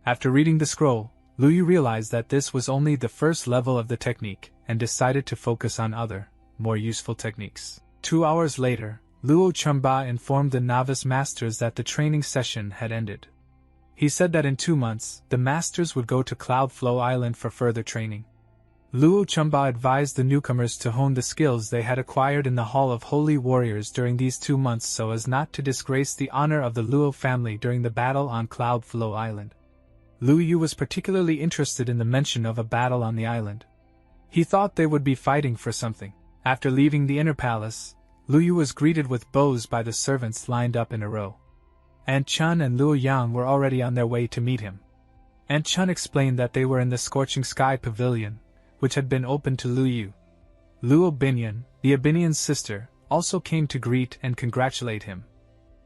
After reading the scroll, Lu Yu realized that this was only the 1st level of the technique and decided to focus on other, more useful techniques. 2 hours later, Luo Chunba informed the novice masters that the training session had ended. He said that in 2 months, the masters would go to Cloudflow Island for further training. Luo Chunba advised the newcomers to hone the skills they had acquired in the Hall of Holy Warriors during these 2 months so as not to disgrace the honor of the Luo family during the battle on Cloudflow Island. Lu Yu was particularly interested in the mention of a battle on the island. He thought they would be fighting for something. After leaving the inner palace, Lu Yu was greeted with bows by the servants lined up in a row. Aunt Chun and Luo Yang were already on their way to meet him. Aunt Chun explained that they were in the Scorching Sky Pavilion, which had been opened to Lu Yu. Luo Binyan, the Abinian's sister, also came to greet and congratulate him.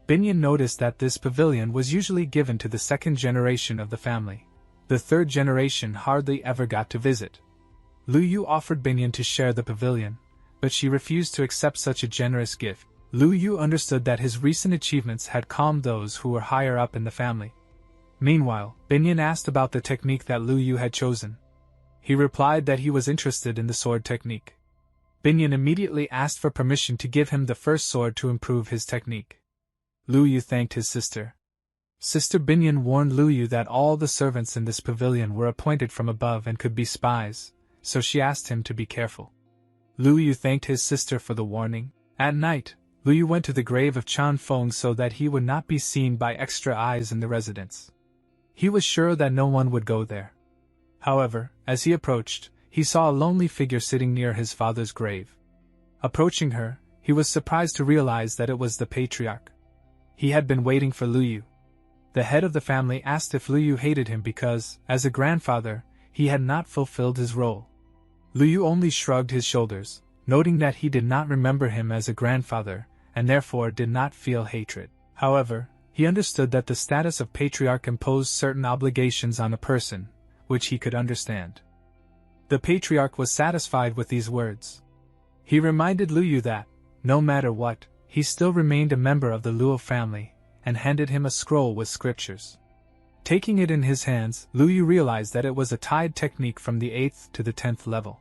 Binyan noticed that this pavilion was usually given to the 2nd generation of the family. The 3rd generation hardly ever got to visit. Lu Yu offered Binyan to share the pavilion, but she refused to accept such a generous gift. Lu Yu understood that his recent achievements had calmed those who were higher up in the family. Meanwhile, Binyan asked about the technique that Lu Yu had chosen. He replied that he was interested in the sword technique. Binyan immediately asked for permission to give him the first sword to improve his technique. Lu Yu thanked his sister. Sister Binyan warned Lu Yu that all the servants in this pavilion were appointed from above and could be spies, so she asked him to be careful. Lu Yu thanked his sister for the warning. At night, Lu Yu went to the grave of Chan Feng so that he would not be seen by extra eyes in the residence. He was sure that no one would go there. However, as he approached, he saw a lonely figure sitting near his father's grave. Approaching her, he was surprised to realize that it was the patriarch. He had been waiting for Lu Yu. The head of the family asked if Lu Yu hated him because, as a grandfather, he had not fulfilled his role. Lu Yu only shrugged his shoulders, noting that he did not remember him as a grandfather, and therefore did not feel hatred. However, he understood that the status of patriarch imposed certain obligations on a person, which he could understand. The patriarch was satisfied with these words. He reminded Lu Yu that, no matter what, he still remained a member of the Luo family, and handed him a scroll with scriptures. Taking it in his hands, Lu Yu realized that it was a tide technique from the 8th to the 10th level.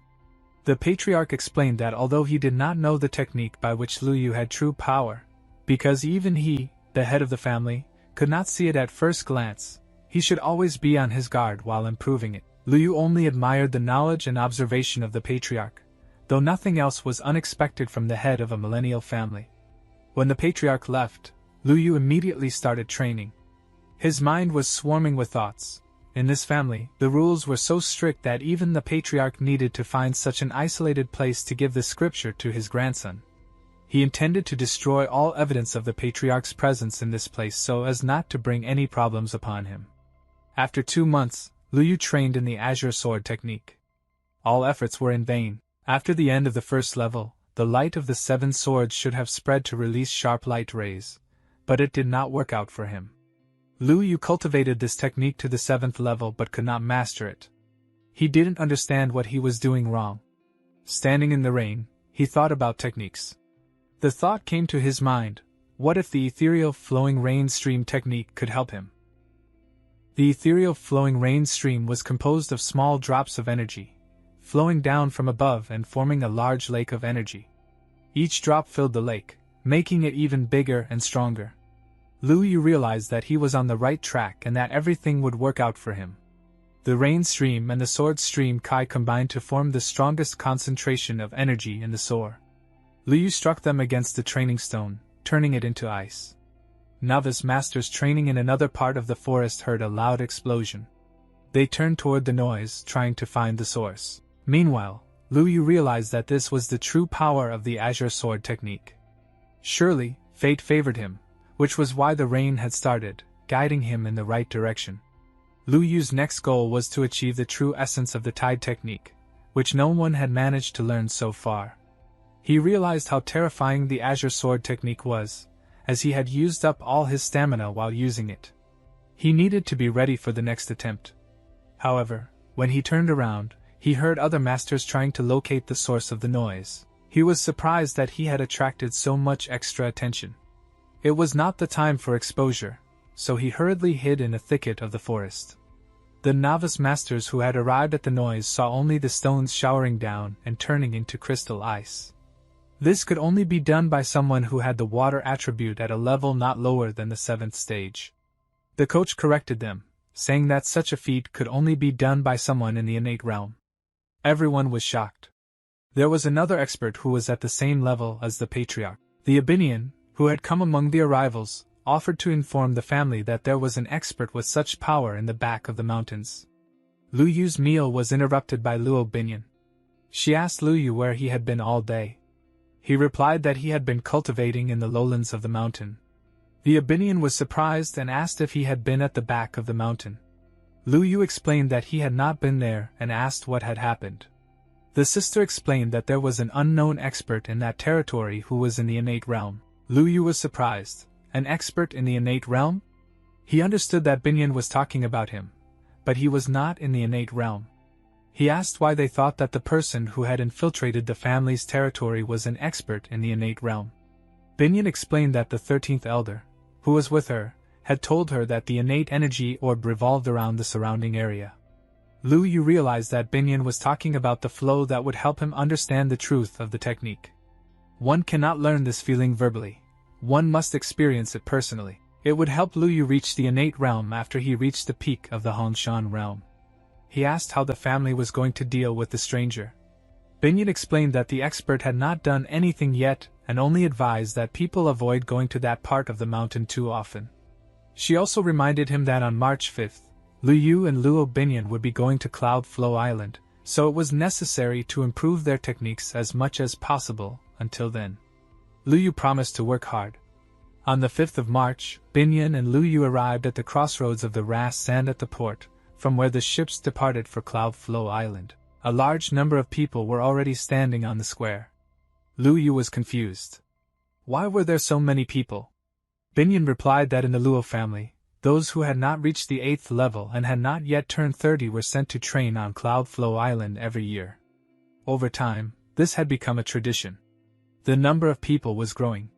The patriarch explained that although he did not know the technique by which Lu Yu had true power, because even he, the head of the family, could not see it at first glance, he should always be on his guard while improving it. Lu Yu only admired the knowledge and observation of the patriarch, though nothing else was unexpected from the head of a millennial family. When the patriarch left, Lu Yu immediately started training. His mind was swarming with thoughts, In this family, the rules were so strict that even the patriarch needed to find such an isolated place to give the scripture to his grandson. He intended to destroy all evidence of the patriarch's presence in this place so as not to bring any problems upon him. After 2 months, Lu Yu trained in the Azure Sword technique. All efforts were in vain. After the end of the first level, the light of the 7 swords should have spread to release sharp light rays, but it did not work out for him. Lu Yu cultivated this technique to the 7th level but could not master it. He didn't understand what he was doing wrong. Standing in the rain, he thought about techniques. The thought came to his mind, what if the ethereal flowing rain stream technique could help him? The ethereal flowing rain stream was composed of small drops of energy, flowing down from above and forming a large lake of energy. Each drop filled the lake, making it even bigger and stronger. Lu Yu realized that he was on the right track and that everything would work out for him. The rain stream and the sword stream Kai combined to form the strongest concentration of energy in the sword. Lu Yu struck them against the training stone, turning it into ice. Novice masters training in another part of the forest heard a loud explosion. They turned toward the noise, trying to find the source. Meanwhile, Lu Yu realized that this was the true power of the Azure Sword technique. Surely, fate favored him, which was why the rain had started, guiding him in the right direction. Lu Yu's next goal was to achieve the true essence of the tide technique, which no one had managed to learn so far. He realized how terrifying the Azure Sword technique was, as he had used up all his stamina while using it. He needed to be ready for the next attempt. However, when he turned around, he heard other masters trying to locate the source of the noise. He was surprised that he had attracted so much extra attention. It was not the time for exposure, so he hurriedly hid in a thicket of the forest. The novice masters who had arrived at the noise saw only the stones showering down and turning into crystal ice. This could only be done by someone who had the water attribute at a level not lower than the 7th stage. The coach corrected them, saying that such a feat could only be done by someone in the innate realm. Everyone was shocked. There was another expert who was at the same level as the patriarch. The Abinian, who had come among the arrivals, offered to inform the family that there was an expert with such power in the back of the mountains. Lu Yu's meal was interrupted by Luo Binyan. She asked Lu Yu where he had been all day. He replied that he had been cultivating in the lowlands of the mountain. The Abinian was surprised and asked if he had been at the back of the mountain. Lu Yu explained that he had not been there and asked what had happened. The sister explained that there was an unknown expert in that territory who was in the innate realm. Lu Yu was surprised. An expert in the innate realm? He understood that Binyan was talking about him, but he was not in the innate realm. He asked why they thought that the person who had infiltrated the family's territory was an expert in the innate realm. Binyan explained that the 13th elder, who was with her, had told her that the innate energy orb revolved around the surrounding area. Lu Yu realized that Binyan was talking about the flow that would help him understand the truth of the technique. One cannot learn this feeling verbally. One must experience it personally. It would help Lu Yu reach the innate realm after he reached the peak of the Hongshan realm. He asked how the family was going to deal with the stranger. Binyan explained that the expert had not done anything yet and only advised that people avoid going to that part of the mountain too often. She also reminded him that on March 5th, Lu Yu and Luo Binyan would be going to Cloud Flow Island, so it was necessary to improve their techniques as much as possible until then. Lu Yu promised to work hard. On the 5th of March, Binyan and Lu Yu arrived at the crossroads of the Ras Sand at the port, from where the ships departed for Cloud Flow Island. A large number of people were already standing on the square. Lu Yu was confused. Why were there so many people? Binyan replied that in the Luo family, those who had not reached the 8th level and had not yet turned 30 were sent to train on Cloud Flow Island every year. Over time, this had become a tradition. The number of people was growing.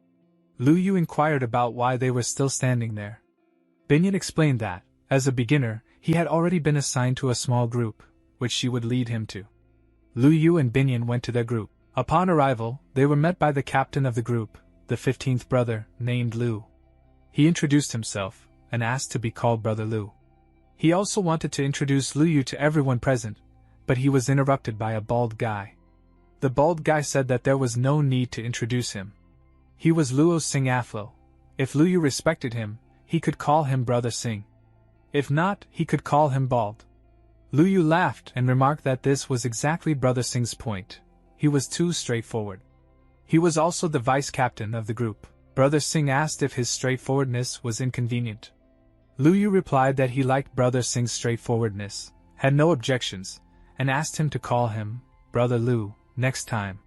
Lu Yu inquired about why they were still standing there. Binyan explained that, as a beginner, he had already been assigned to a small group, which she would lead him to. Lu Yu and Binyan went to their group. Upon arrival, they were met by the captain of the group, the 15th brother, named Lu. He introduced himself, and asked to be called Brother Lu. He also wanted to introduce Lu Yu to everyone present, but he was interrupted by a bald guy. The bald guy said that there was no need to introduce him. He was Luo Singh Aflo. If Lu Yu respected him, he could call him Brother Singh. If not, he could call him bald. Lu Yu laughed and remarked that this was exactly Brother Singh's point. He was too straightforward. He was also the vice captain of the group. Brother Singh asked if his straightforwardness was inconvenient. Lu Yu replied that he liked Brother Singh's straightforwardness, had no objections, and asked him to call him Brother Lu next time.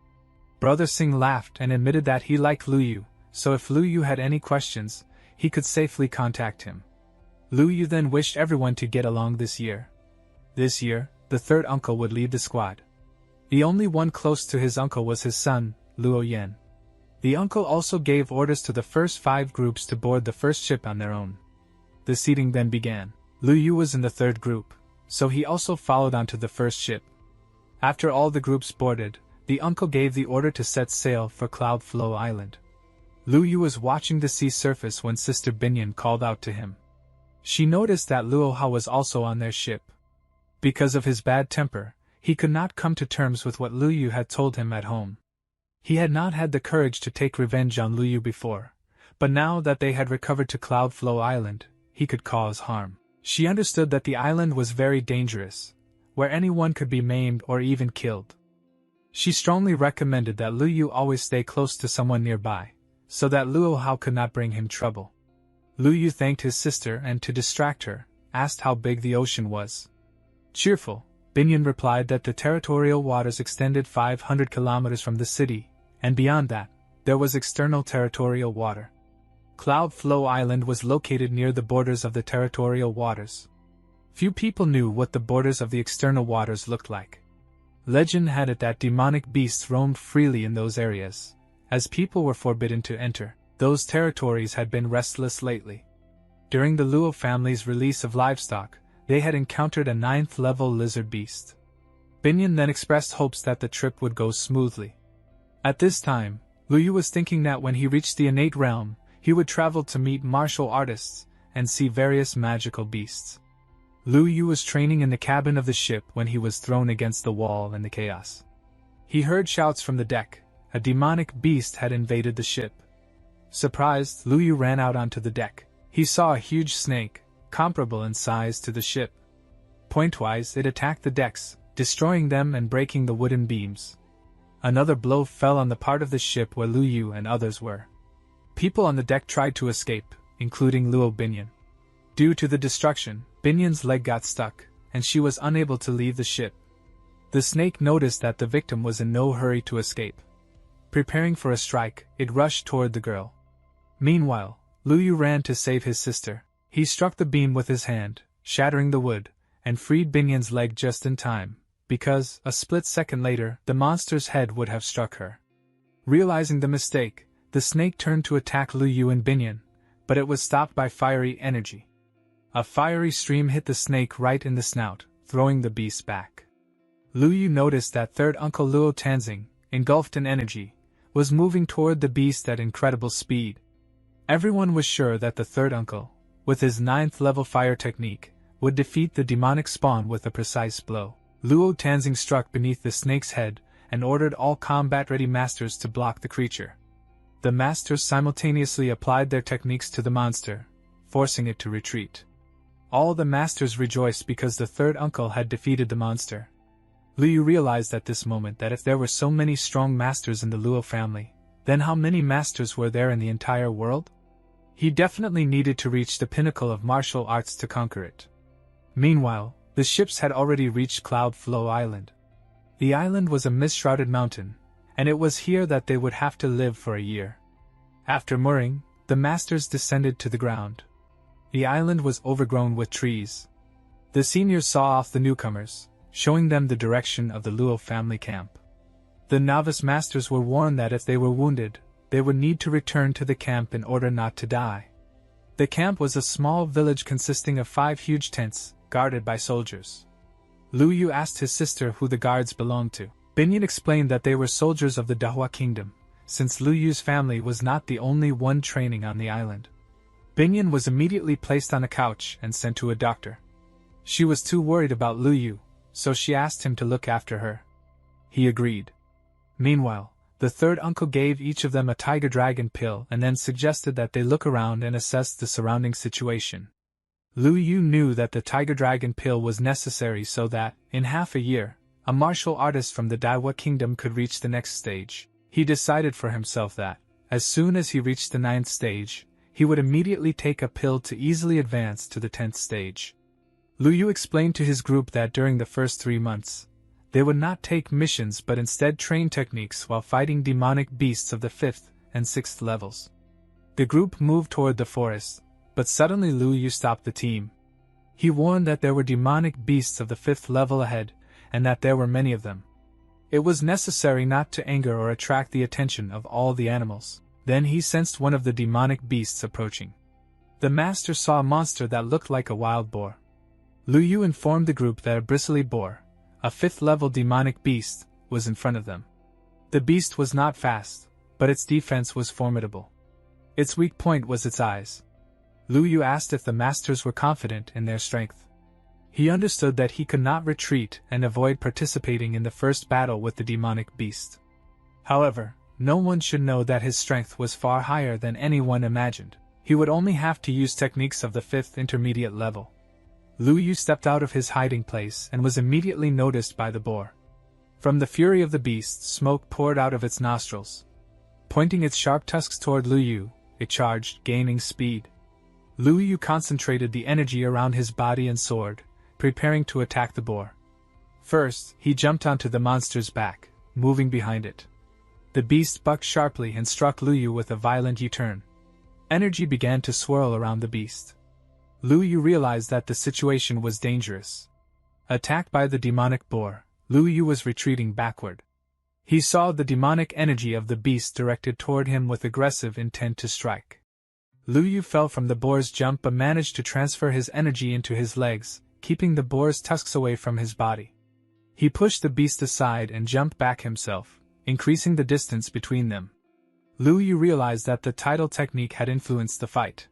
Brother Singh laughed and admitted that he liked Lu Yu, so if Lu Yu had any questions, he could safely contact him. Lu Yu then wished everyone to get along this year. This year, the third uncle would lead the squad. The only one close to his uncle was his son, Luo Yan. The uncle also gave orders to the first 5 groups to board the first ship on their own. The seating then began. Lu Yu was in the third group, so he also followed onto the first ship. After all the groups boarded, the uncle gave the order to set sail for Cloud Flow Island. Lu Yu was watching the sea surface when Sister Binyan called out to him. She noticed that Luo Hao was also on their ship. Because of his bad temper, he could not come to terms with what Lu Yu had told him at home. He had not had the courage to take revenge on Lu Yu before, but now that they had recovered to Cloud Flow Island, he could cause harm. She understood that the island was very dangerous, where anyone could be maimed or even killed. She strongly recommended that Lu Yu always stay close to someone nearby, so that Luo Hao could not bring him trouble. Lu Yu thanked his sister and, to distract her, asked how big the ocean was. Cheerful, Binyan replied that the territorial waters extended 500 kilometers from the city, and beyond that, there was external territorial water. Cloud Flow Island was located near the borders of the territorial waters. Few people knew what the borders of the external waters looked like. Legend had it that demonic beasts roamed freely in those areas, as people were forbidden to enter. Those territories had been restless lately. During the Luo family's release of livestock, they had encountered a 9th-level lizard beast. Binyan then expressed hopes that the trip would go smoothly. At this time, Lu Yu was thinking that when he reached the innate realm, he would travel to meet martial artists and see various magical beasts. Lu Yu was training in the cabin of the ship when he was thrown against the wall in the chaos. He heard shouts from the deck. A demonic beast had invaded the ship. Surprised, Lu Yu ran out onto the deck. He saw a huge snake, comparable in size to the ship. Pointwise, it attacked the decks, destroying them and breaking the wooden beams. Another blow fell on the part of the ship where Lu Yu and others were. People on the deck tried to escape, including Luo Binyan. Due to the destruction, Binyan's leg got stuck, and she was unable to leave the ship. The snake noticed that the victim was in no hurry to escape. Preparing for a strike, it rushed toward the girl. Meanwhile, Lu Yu ran to save his sister. He struck the beam with his hand, shattering the wood, and freed Binyan's leg just in time, because, a split second later, the monster's head would have struck her. Realizing the mistake, the snake turned to attack Lu Yu and Binyan, but it was stopped by fiery energy. A fiery stream hit the snake right in the snout, throwing the beast back. Lu Yu noticed that third uncle Luo Tanzing, engulfed in energy, was moving toward the beast at incredible speed. Everyone was sure that the third uncle, with his 9th-level fire technique, would defeat the demonic spawn with a precise blow. Luo Tanzing struck beneath the snake's head and ordered all combat-ready masters to block the creature. The masters simultaneously applied their techniques to the monster, forcing it to retreat. All the masters rejoiced because the third uncle had defeated the monster. Lu Yu realized at this moment that if there were so many strong masters in the Luo family, then how many masters were there in the entire world? He definitely needed to reach the pinnacle of martial arts to conquer it. Meanwhile, the ships had already reached Cloud Flow Island. The island was a mist-shrouded mountain, and it was here that they would have to live for a year. After mooring, the masters descended to the ground. The island was overgrown with trees. The seniors saw off the newcomers, showing them the direction of the Luo family camp. The novice masters were warned that if they were wounded, they would need to return to the camp in order not to die. The camp was a small village consisting of 5 huge tents, guarded by soldiers. Lu Yu asked his sister who the guards belonged to. Binyan explained that they were soldiers of the Dahua kingdom, since Lu Yu's family was not the only one training on the island. Binyan was immediately placed on a couch and sent to a doctor. She was too worried about Lu Yu, so she asked him to look after her. He agreed. Meanwhile, the third uncle gave each of them a tiger dragon pill and then suggested that they look around and assess the surrounding situation. Lu Yu knew that the Tiger Dragon pill was necessary so that, in half a year, a martial artist from the Daiwa Kingdom could reach the next stage. He decided for himself that, as soon as he reached the 9th stage, he would immediately take a pill to easily advance to the 10th stage. Lu Yu explained to his group that during the first 3 months, they would not take missions but instead train techniques while fighting demonic beasts of the 5th and 6th levels. The group moved toward the forest, but suddenly Lu Yu stopped the team. He warned that there were demonic beasts of the 5th level ahead, and that there were many of them. It was necessary not to anger or attract the attention of all the animals. Then he sensed one of the demonic beasts approaching. The master saw a monster that looked like a wild boar. Lu Yu informed the group that a bristly boar, a 5th level demonic beast, was in front of them. The beast was not fast, but its defense was formidable. Its weak point was its eyes. Lu Yu asked if the masters were confident in their strength. He understood that he could not retreat and avoid participating in the first battle with the demonic beast. However, no one should know that his strength was far higher than anyone imagined. He would only have to use techniques of the 5th intermediate level. Lu Yu stepped out of his hiding place and was immediately noticed by the boar. From the fury of the beast, smoke poured out of its nostrils. Pointing its sharp tusks toward Lu Yu, it charged, gaining speed. Lu Yu concentrated the energy around his body and sword, preparing to attack the boar. First, he jumped onto the monster's back, moving behind it. The beast bucked sharply and struck Lu Yu with a violent U-turn. Energy began to swirl around the beast. Lu Yu realized that the situation was dangerous. Attacked by the demonic boar, Lu Yu was retreating backward. He saw the demonic energy of the beast directed toward him with aggressive intent to strike. Lu Yu fell from the boar's jump but managed to transfer his energy into his legs, keeping the boar's tusks away from his body. He pushed the beast aside and jumped back himself, increasing the distance between them. Lu Yu realized that the tidal technique had influenced the fight.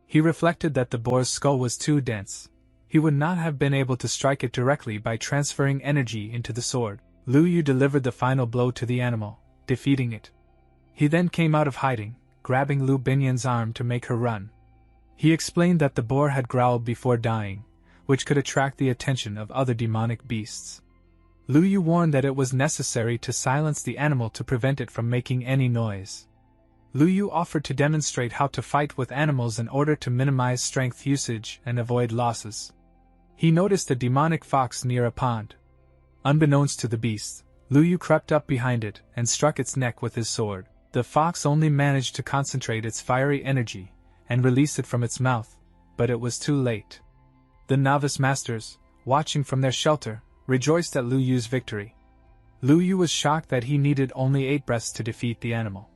He reflected that the boar's skull was too dense. He would not have been able to strike it directly by transferring energy into the sword. Lu Yu delivered the final blow to the animal, defeating it. He then came out of hiding, grabbing Lu Binyan's arm to make her run. He explained that the boar had growled before dying, which could attract the attention of other demonic beasts. Lu Yu warned that it was necessary to silence the animal to prevent it from making any noise. Lu Yu offered to demonstrate how to fight with animals in order to minimize strength usage and avoid losses. He noticed a demonic fox near a pond. Unbeknownst to the beast, Lu Yu crept up behind it and struck its neck with his sword. The fox only managed to concentrate its fiery energy and release it from its mouth, but it was too late. The novice masters, watching from their shelter, rejoiced at Lu Yu's victory. Lu Yu was shocked that he needed only 8 breaths to defeat the animal.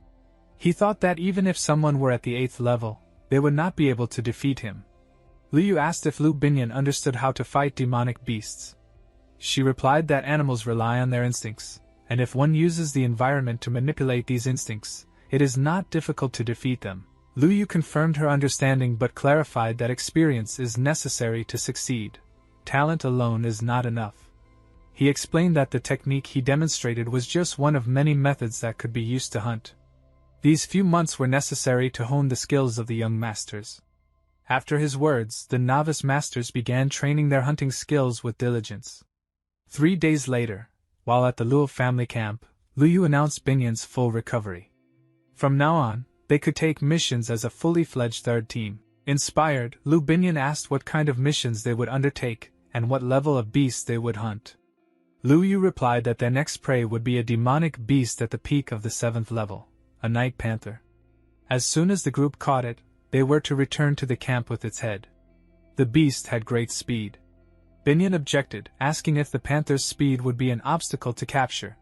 He thought that even if someone were at the 8th level, they would not be able to defeat him. Lu Yu asked if Lu Binyan understood how to fight demonic beasts. She replied that animals rely on their instincts, and if one uses the environment to manipulate these instincts, it is not difficult to defeat them. Lu Yu confirmed her understanding but clarified that experience is necessary to succeed. Talent alone is not enough. He explained that the technique he demonstrated was just one of many methods that could be used to hunt. These few months were necessary to hone the skills of the young masters. After his words, the novice masters began training their hunting skills with diligence. 3 days later, while at the Luo family camp, Lu Yu announced Binyan's full recovery. From now on, they could take missions as a fully fledged third team. Inspired, Lu Binyan asked what kind of missions they would undertake and what level of beasts they would hunt. Lu Yu replied that their next prey would be a demonic beast at the peak of the 7th level, a night panther. As soon as the group caught it, they were to return to the camp with its head. The beast had great speed. Binyan objected, asking if the panther's speed would be an obstacle to capture.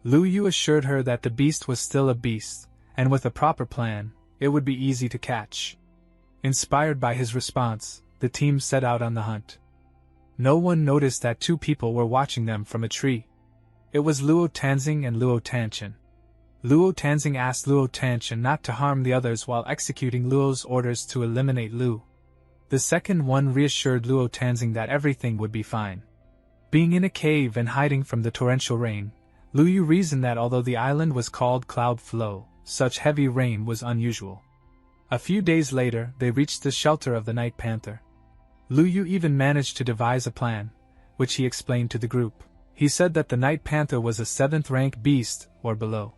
Lu Yu assured her that the beast was still a beast, and with a proper plan, it would be easy to catch. Inspired by his response, the team set out on the hunt. No one noticed that 2 people were watching them from a tree. It was Luo Tanzing and Luo Tanchen. Luo Tanzing asked Luo Tanchen not to harm the others while executing Luo's orders to eliminate Lu. The second one reassured Luo Tanzing that everything would be fine. Being in a cave and hiding from the torrential rain, Lu Yu reasoned that although the island was called Cloud Flow, such heavy rain was unusual. A few days later, they reached the shelter of the Night Panther. Lu Yu even managed to devise a plan, which he explained to the group. He said that the Night Panther was a 7th rank beast, or below.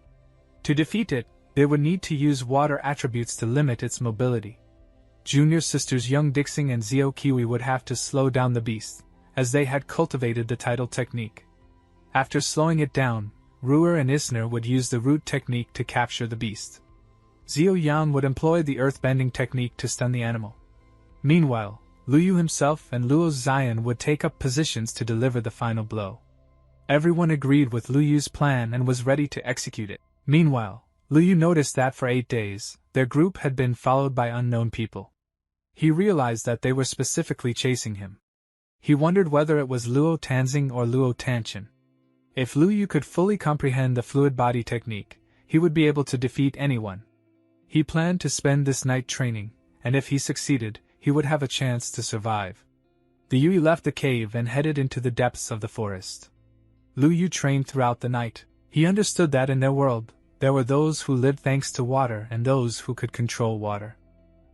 To defeat it, they would need to use water attributes to limit its mobility. Junior sisters Young Dixing and Zio Kiwi would have to slow down the beast, as they had cultivated the tidal technique. After slowing it down, Ruer and Isner would use the root technique to capture the beast. Zio Yang would employ the earth-bending technique to stun the animal. Meanwhile, Lu Yu himself and Luo Xian would take up positions to deliver the final blow. Everyone agreed with Lu Yu's plan and was ready to execute it. Meanwhile, Lu Yu noticed that for 8 days, their group had been followed by unknown people. He realized that they were specifically chasing him. He wondered whether it was Luo Tanzing or Luo Tanchen. If Lu Yu could fully comprehend the fluid body technique, he would be able to defeat anyone. He planned to spend this night training, and if he succeeded, he would have a chance to survive. The Yui left the cave and headed into the depths of the forest. Lu Yu trained throughout the night. He understood that in their world, there were those who lived thanks to water and those who could control water.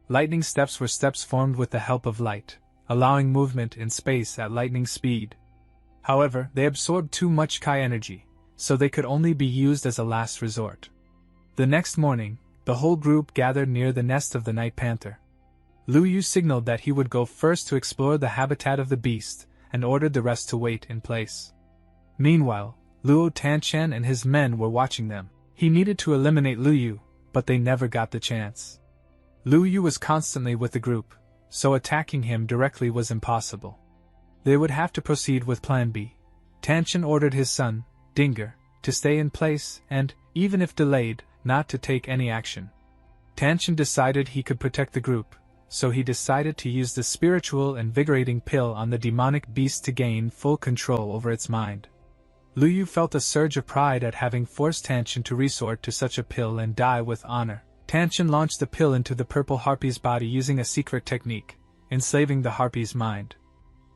Lightning steps were steps formed with the help of light, allowing movement in space at lightning speed. However, they absorbed too much Kai energy, so they could only be used as a last resort. The next morning, the whole group gathered near the nest of the Night Panther. Lu Yu signaled that he would go first to explore the habitat of the beast, and ordered the rest to wait in place. Meanwhile, Luo Tanchen and his men were watching them. He needed to eliminate Lu Yu, but they never got the chance. Lu Yu was constantly with the group, so attacking him directly was impossible. They would have to proceed with Plan B. Tanchen ordered his son, Dinger, to stay in place and, even if delayed, not to take any action. Tanchen decided he could protect the group, so he decided to use the spiritual invigorating pill on the demonic beast to gain full control over its mind. Lu Yu felt a surge of pride at having forced Tanchen to resort to such a pill and die with honor. Tanchen launched the pill into the purple harpy's body using a secret technique, enslaving the harpy's mind.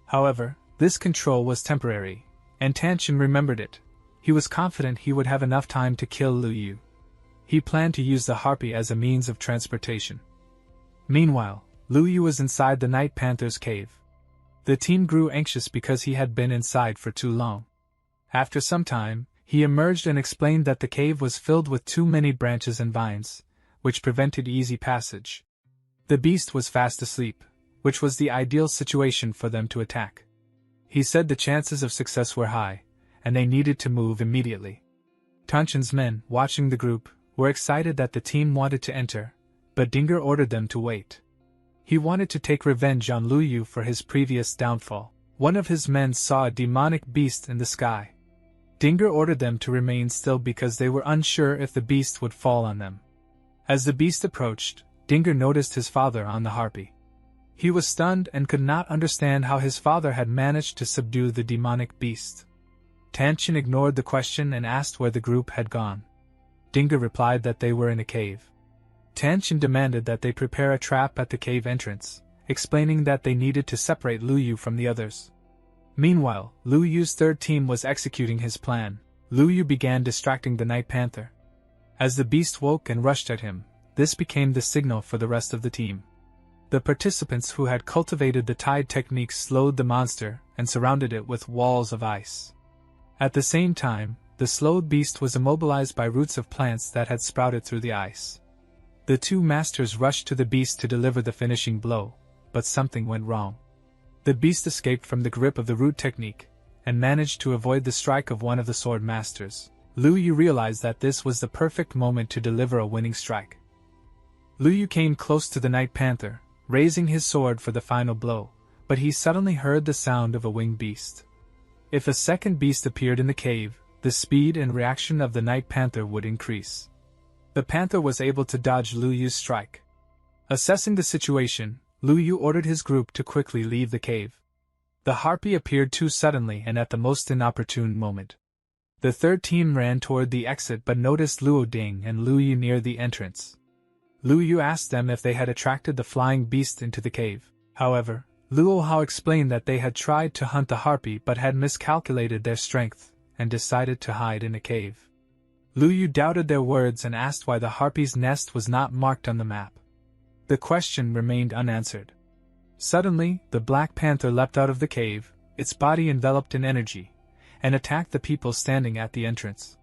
However, this control was temporary, and Tanchen remembered it. He was confident he would have enough time to kill Lu Yu. He planned to use the harpy as a means of transportation. Meanwhile, Lu Yu was inside the Night Panther's cave. The team grew anxious because he had been inside for too long. After some time, he emerged and explained that the cave was filled with too many branches and vines, which prevented easy passage. The beast was fast asleep, which was the ideal situation for them to attack. He said the chances of success were high, and they needed to move immediately. Tanchen's men, watching the group, were excited that the team wanted to enter, but Dinger ordered them to wait. He wanted to take revenge on Lu Yu for his previous downfall. One of his men saw a demonic beast in the sky. Dinger ordered them to remain still because they were unsure if the beast would fall on them. As the beast approached, Dinger noticed his father on the harpy. He was stunned and could not understand how his father had managed to subdue the demonic beast. Tanchen ignored the question and asked where the group had gone. Dinger replied that they were in a cave. Tanchen demanded that they prepare a trap at the cave entrance, explaining that they needed to separate Lu Yu from the others. Meanwhile, Lu Yu's third team was executing his plan. Lu Yu began distracting the Night Panther. As the beast woke and rushed at him, this became the signal for the rest of the team. The participants who had cultivated the tide technique slowed the monster and surrounded it with walls of ice. At the same time, the slowed beast was immobilized by roots of plants that had sprouted through the ice. The two masters rushed to the beast to deliver the finishing blow, but something went wrong. The beast escaped from the grip of the root technique, and managed to avoid the strike of one of the sword masters. Lu Yu realized that this was the perfect moment to deliver a winning strike. Lu Yu came close to the Night Panther, raising his sword for the final blow, but he suddenly heard the sound of a winged beast. If a second beast appeared in the cave, the speed and reaction of the Night Panther would increase. The panther was able to dodge Lu Yu's strike. Assessing the situation, Lu Yu ordered his group to quickly leave the cave. The harpy appeared too suddenly and at the most inopportune moment. The third team ran toward the exit but noticed Luo Ding and Lu Yu near the entrance. Lu Yu asked them if they had attracted the flying beast into the cave. However, Luo Hao explained that they had tried to hunt the harpy but had miscalculated their strength and decided to hide in a cave. Lu Yu doubted their words and asked why the harpy's nest was not marked on the map. The question remained unanswered. Suddenly, the Black Panther leapt out of the cave, its body enveloped in energy, and attacked the people standing at the entrance.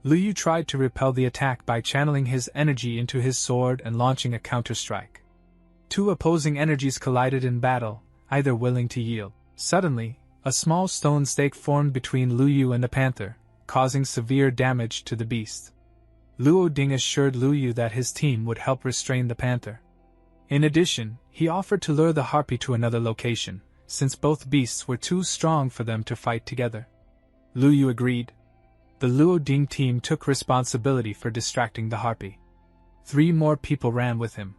Lu Yu tried to repel the attack by channeling his energy into his sword and launching a counter-strike. Two opposing energies collided in battle, either willing to yield. Suddenly, a small stone stake formed between Lu Yu and the panther, causing severe damage to the beast. Luo Ding assured Lu Yu that his team would help restrain the panther. In addition, he offered to lure the harpy to another location, since both beasts were too strong for them to fight together. Lu Yu agreed. The Luo Ding team took responsibility for distracting the harpy. 3 more people ran with him.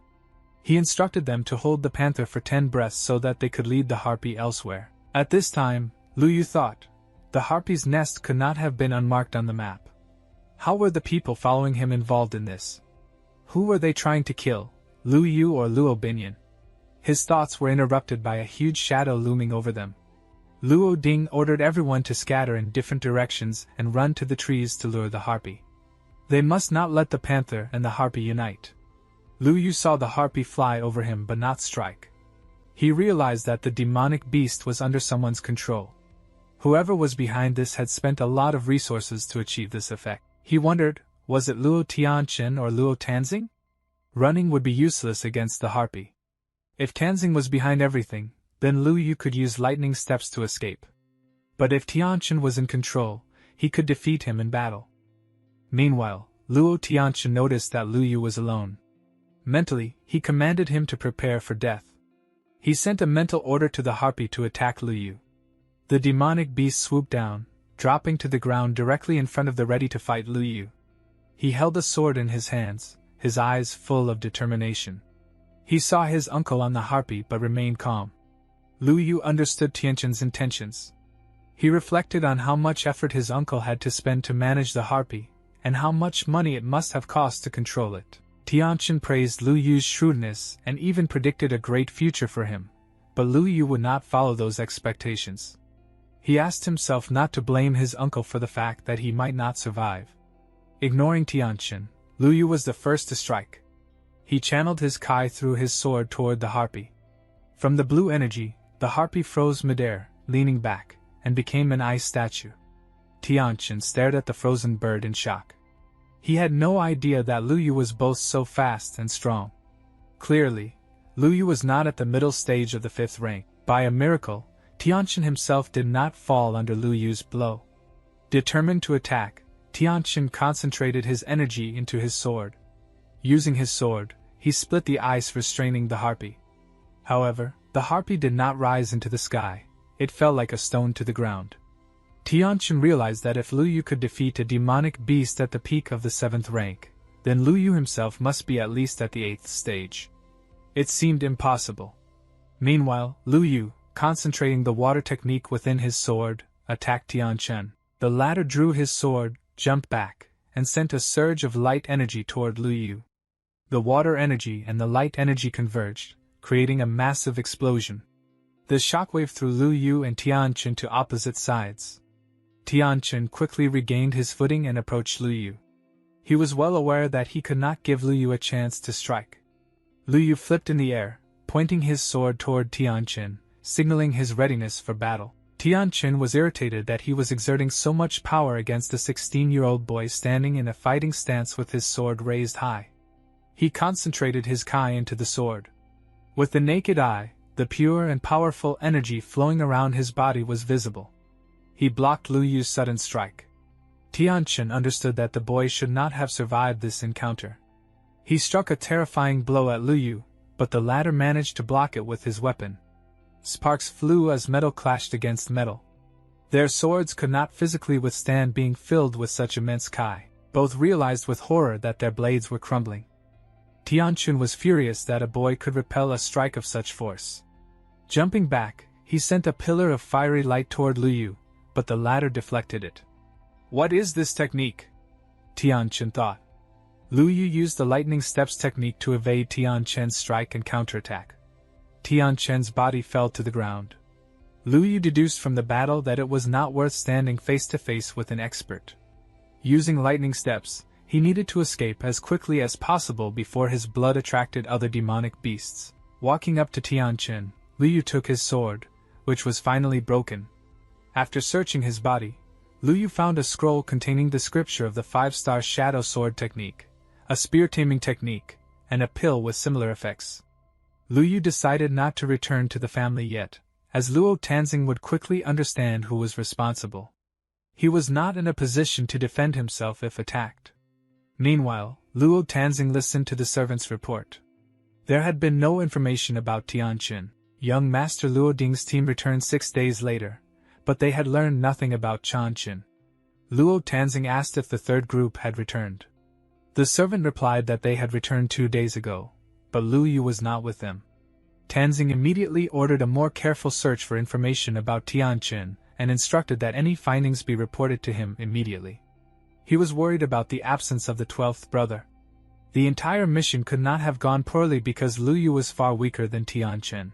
He instructed them to hold the panther for 10 breaths so that they could lead the harpy elsewhere. At this time, Lu Yu thought, the harpy's nest could not have been unmarked on the map. How were the people following him involved in this? Who were they trying to kill, Lu Yu or Luo Binyan? His thoughts were interrupted by a huge shadow looming over them. Luo Ding ordered everyone to scatter in different directions and run to the trees to lure the harpy. They must not let the panther and the harpy unite. Lu Yu saw the harpy fly over him but not strike. He realized that the demonic beast was under someone's control. Whoever was behind this had spent a lot of resources to achieve this effect. He wondered, was it Luo Tianqin or Luo Tanzing? Running would be useless against the harpy. If Tanzing was behind everything, then Lu Yu could use lightning steps to escape. But if Tianqin was in control, he could defeat him in battle. Meanwhile, Luo Tianqin noticed that Lu Yu was alone. Mentally, he commanded him to prepare for death. He sent a mental order to the harpy to attack Lu Yu. The demonic beast swooped down, dropping to the ground directly in front of the ready-to-fight Lu Yu. He held a sword in his hands, his eyes full of determination. He saw his uncle on the harpy but remained calm. Lu Yu understood Tianqin's intentions. He reflected on how much effort his uncle had to spend to manage the harpy, and how much money it must have cost to control it. Tianqin praised Lu Yu's shrewdness and even predicted a great future for him, but Lu Yu would not follow those expectations. He asked himself not to blame his uncle for the fact that he might not survive. Ignoring Tianqin, Lu Yu was the first to strike. He channeled his Kai through his sword toward the harpy. From the blue energy, the harpy froze midair, leaning back, and became an ice statue. Tianqin stared at the frozen bird in shock. He had no idea that Lu Yu was both so fast and strong. Clearly, Lu Yu was not at the middle stage of the 5th rank. By a miracle, Tianqin himself did not fall under Lu Yu's blow. Determined to attack, Tianqin concentrated his energy into his sword. Using his sword, he split the ice restraining the harpy. However, the harpy did not rise into the sky, it fell like a stone to the ground. Tianqin realized that if Lu Yu could defeat a demonic beast at the peak of the 7th rank, then Lu Yu himself must be at least at the 8th stage. It seemed impossible. Meanwhile, Lu Yu, concentrating the water technique within his sword, attacked Tianqin. The latter drew his sword, jumped back, and sent a surge of light energy toward Lu Yu. The water energy and the light energy converged, creating a massive explosion. The shockwave threw Lu Yu and Tianqin to opposite sides. Tianqin quickly regained his footing and approached Lu Yu. He was well aware that he could not give Lu Yu a chance to strike. Lu Yu flipped in the air, pointing his sword toward Tianqin, signaling his readiness for battle. Tianqin was irritated that he was exerting so much power against a 16-year-old boy standing in a fighting stance with his sword raised high. He concentrated his Kai into the sword. With the naked eye, the pure and powerful energy flowing around his body was visible. He blocked Lu Yu's sudden strike. Tianqin understood that the boy should not have survived this encounter. He struck a terrifying blow at Lu Yu, but the latter managed to block it with his weapon. Sparks flew as metal clashed against metal. Their swords could not physically withstand being filled with such immense Kai. Both realized with horror that their blades were crumbling. Tianqin was furious that a boy could repel a strike of such force. Jumping back, he sent a pillar of fiery light toward Lu Yu, but the latter deflected it. What is this technique? Tianqin thought. Lu Yu used the lightning steps technique to evade Tianqin's strike and counterattack. Tianqin's body fell to the ground. Lu Yu deduced from the battle that it was not worth standing face to face with an expert. Using lightning steps, he needed to escape as quickly as possible before his blood attracted other demonic beasts. Walking up to Tianqin, Lu Yu took his sword, which was finally broken. After searching his body, Lu Yu found a scroll containing the scripture of the 5-star shadow sword technique, a spear taming technique, and a pill with similar effects. Lu Yu decided not to return to the family yet, as Luo Tanzing would quickly understand who was responsible. He was not in a position to defend himself if attacked. Meanwhile, Luo Tanzing listened to the servant's report. There had been no information about Tianqin. Young Master Luo Ding's team returned 6 days later, but they had learned nothing about Tianqin. Luo Tanzing asked if the third group had returned. The servant replied that they had returned 2 days ago, but Lu Yu was not with them. Tanzing immediately ordered a more careful search for information about Tianqin and instructed that any findings be reported to him immediately. He was worried about the absence of the 12th brother. The entire mission could not have gone poorly because Lu Yu was far weaker than Tianqin.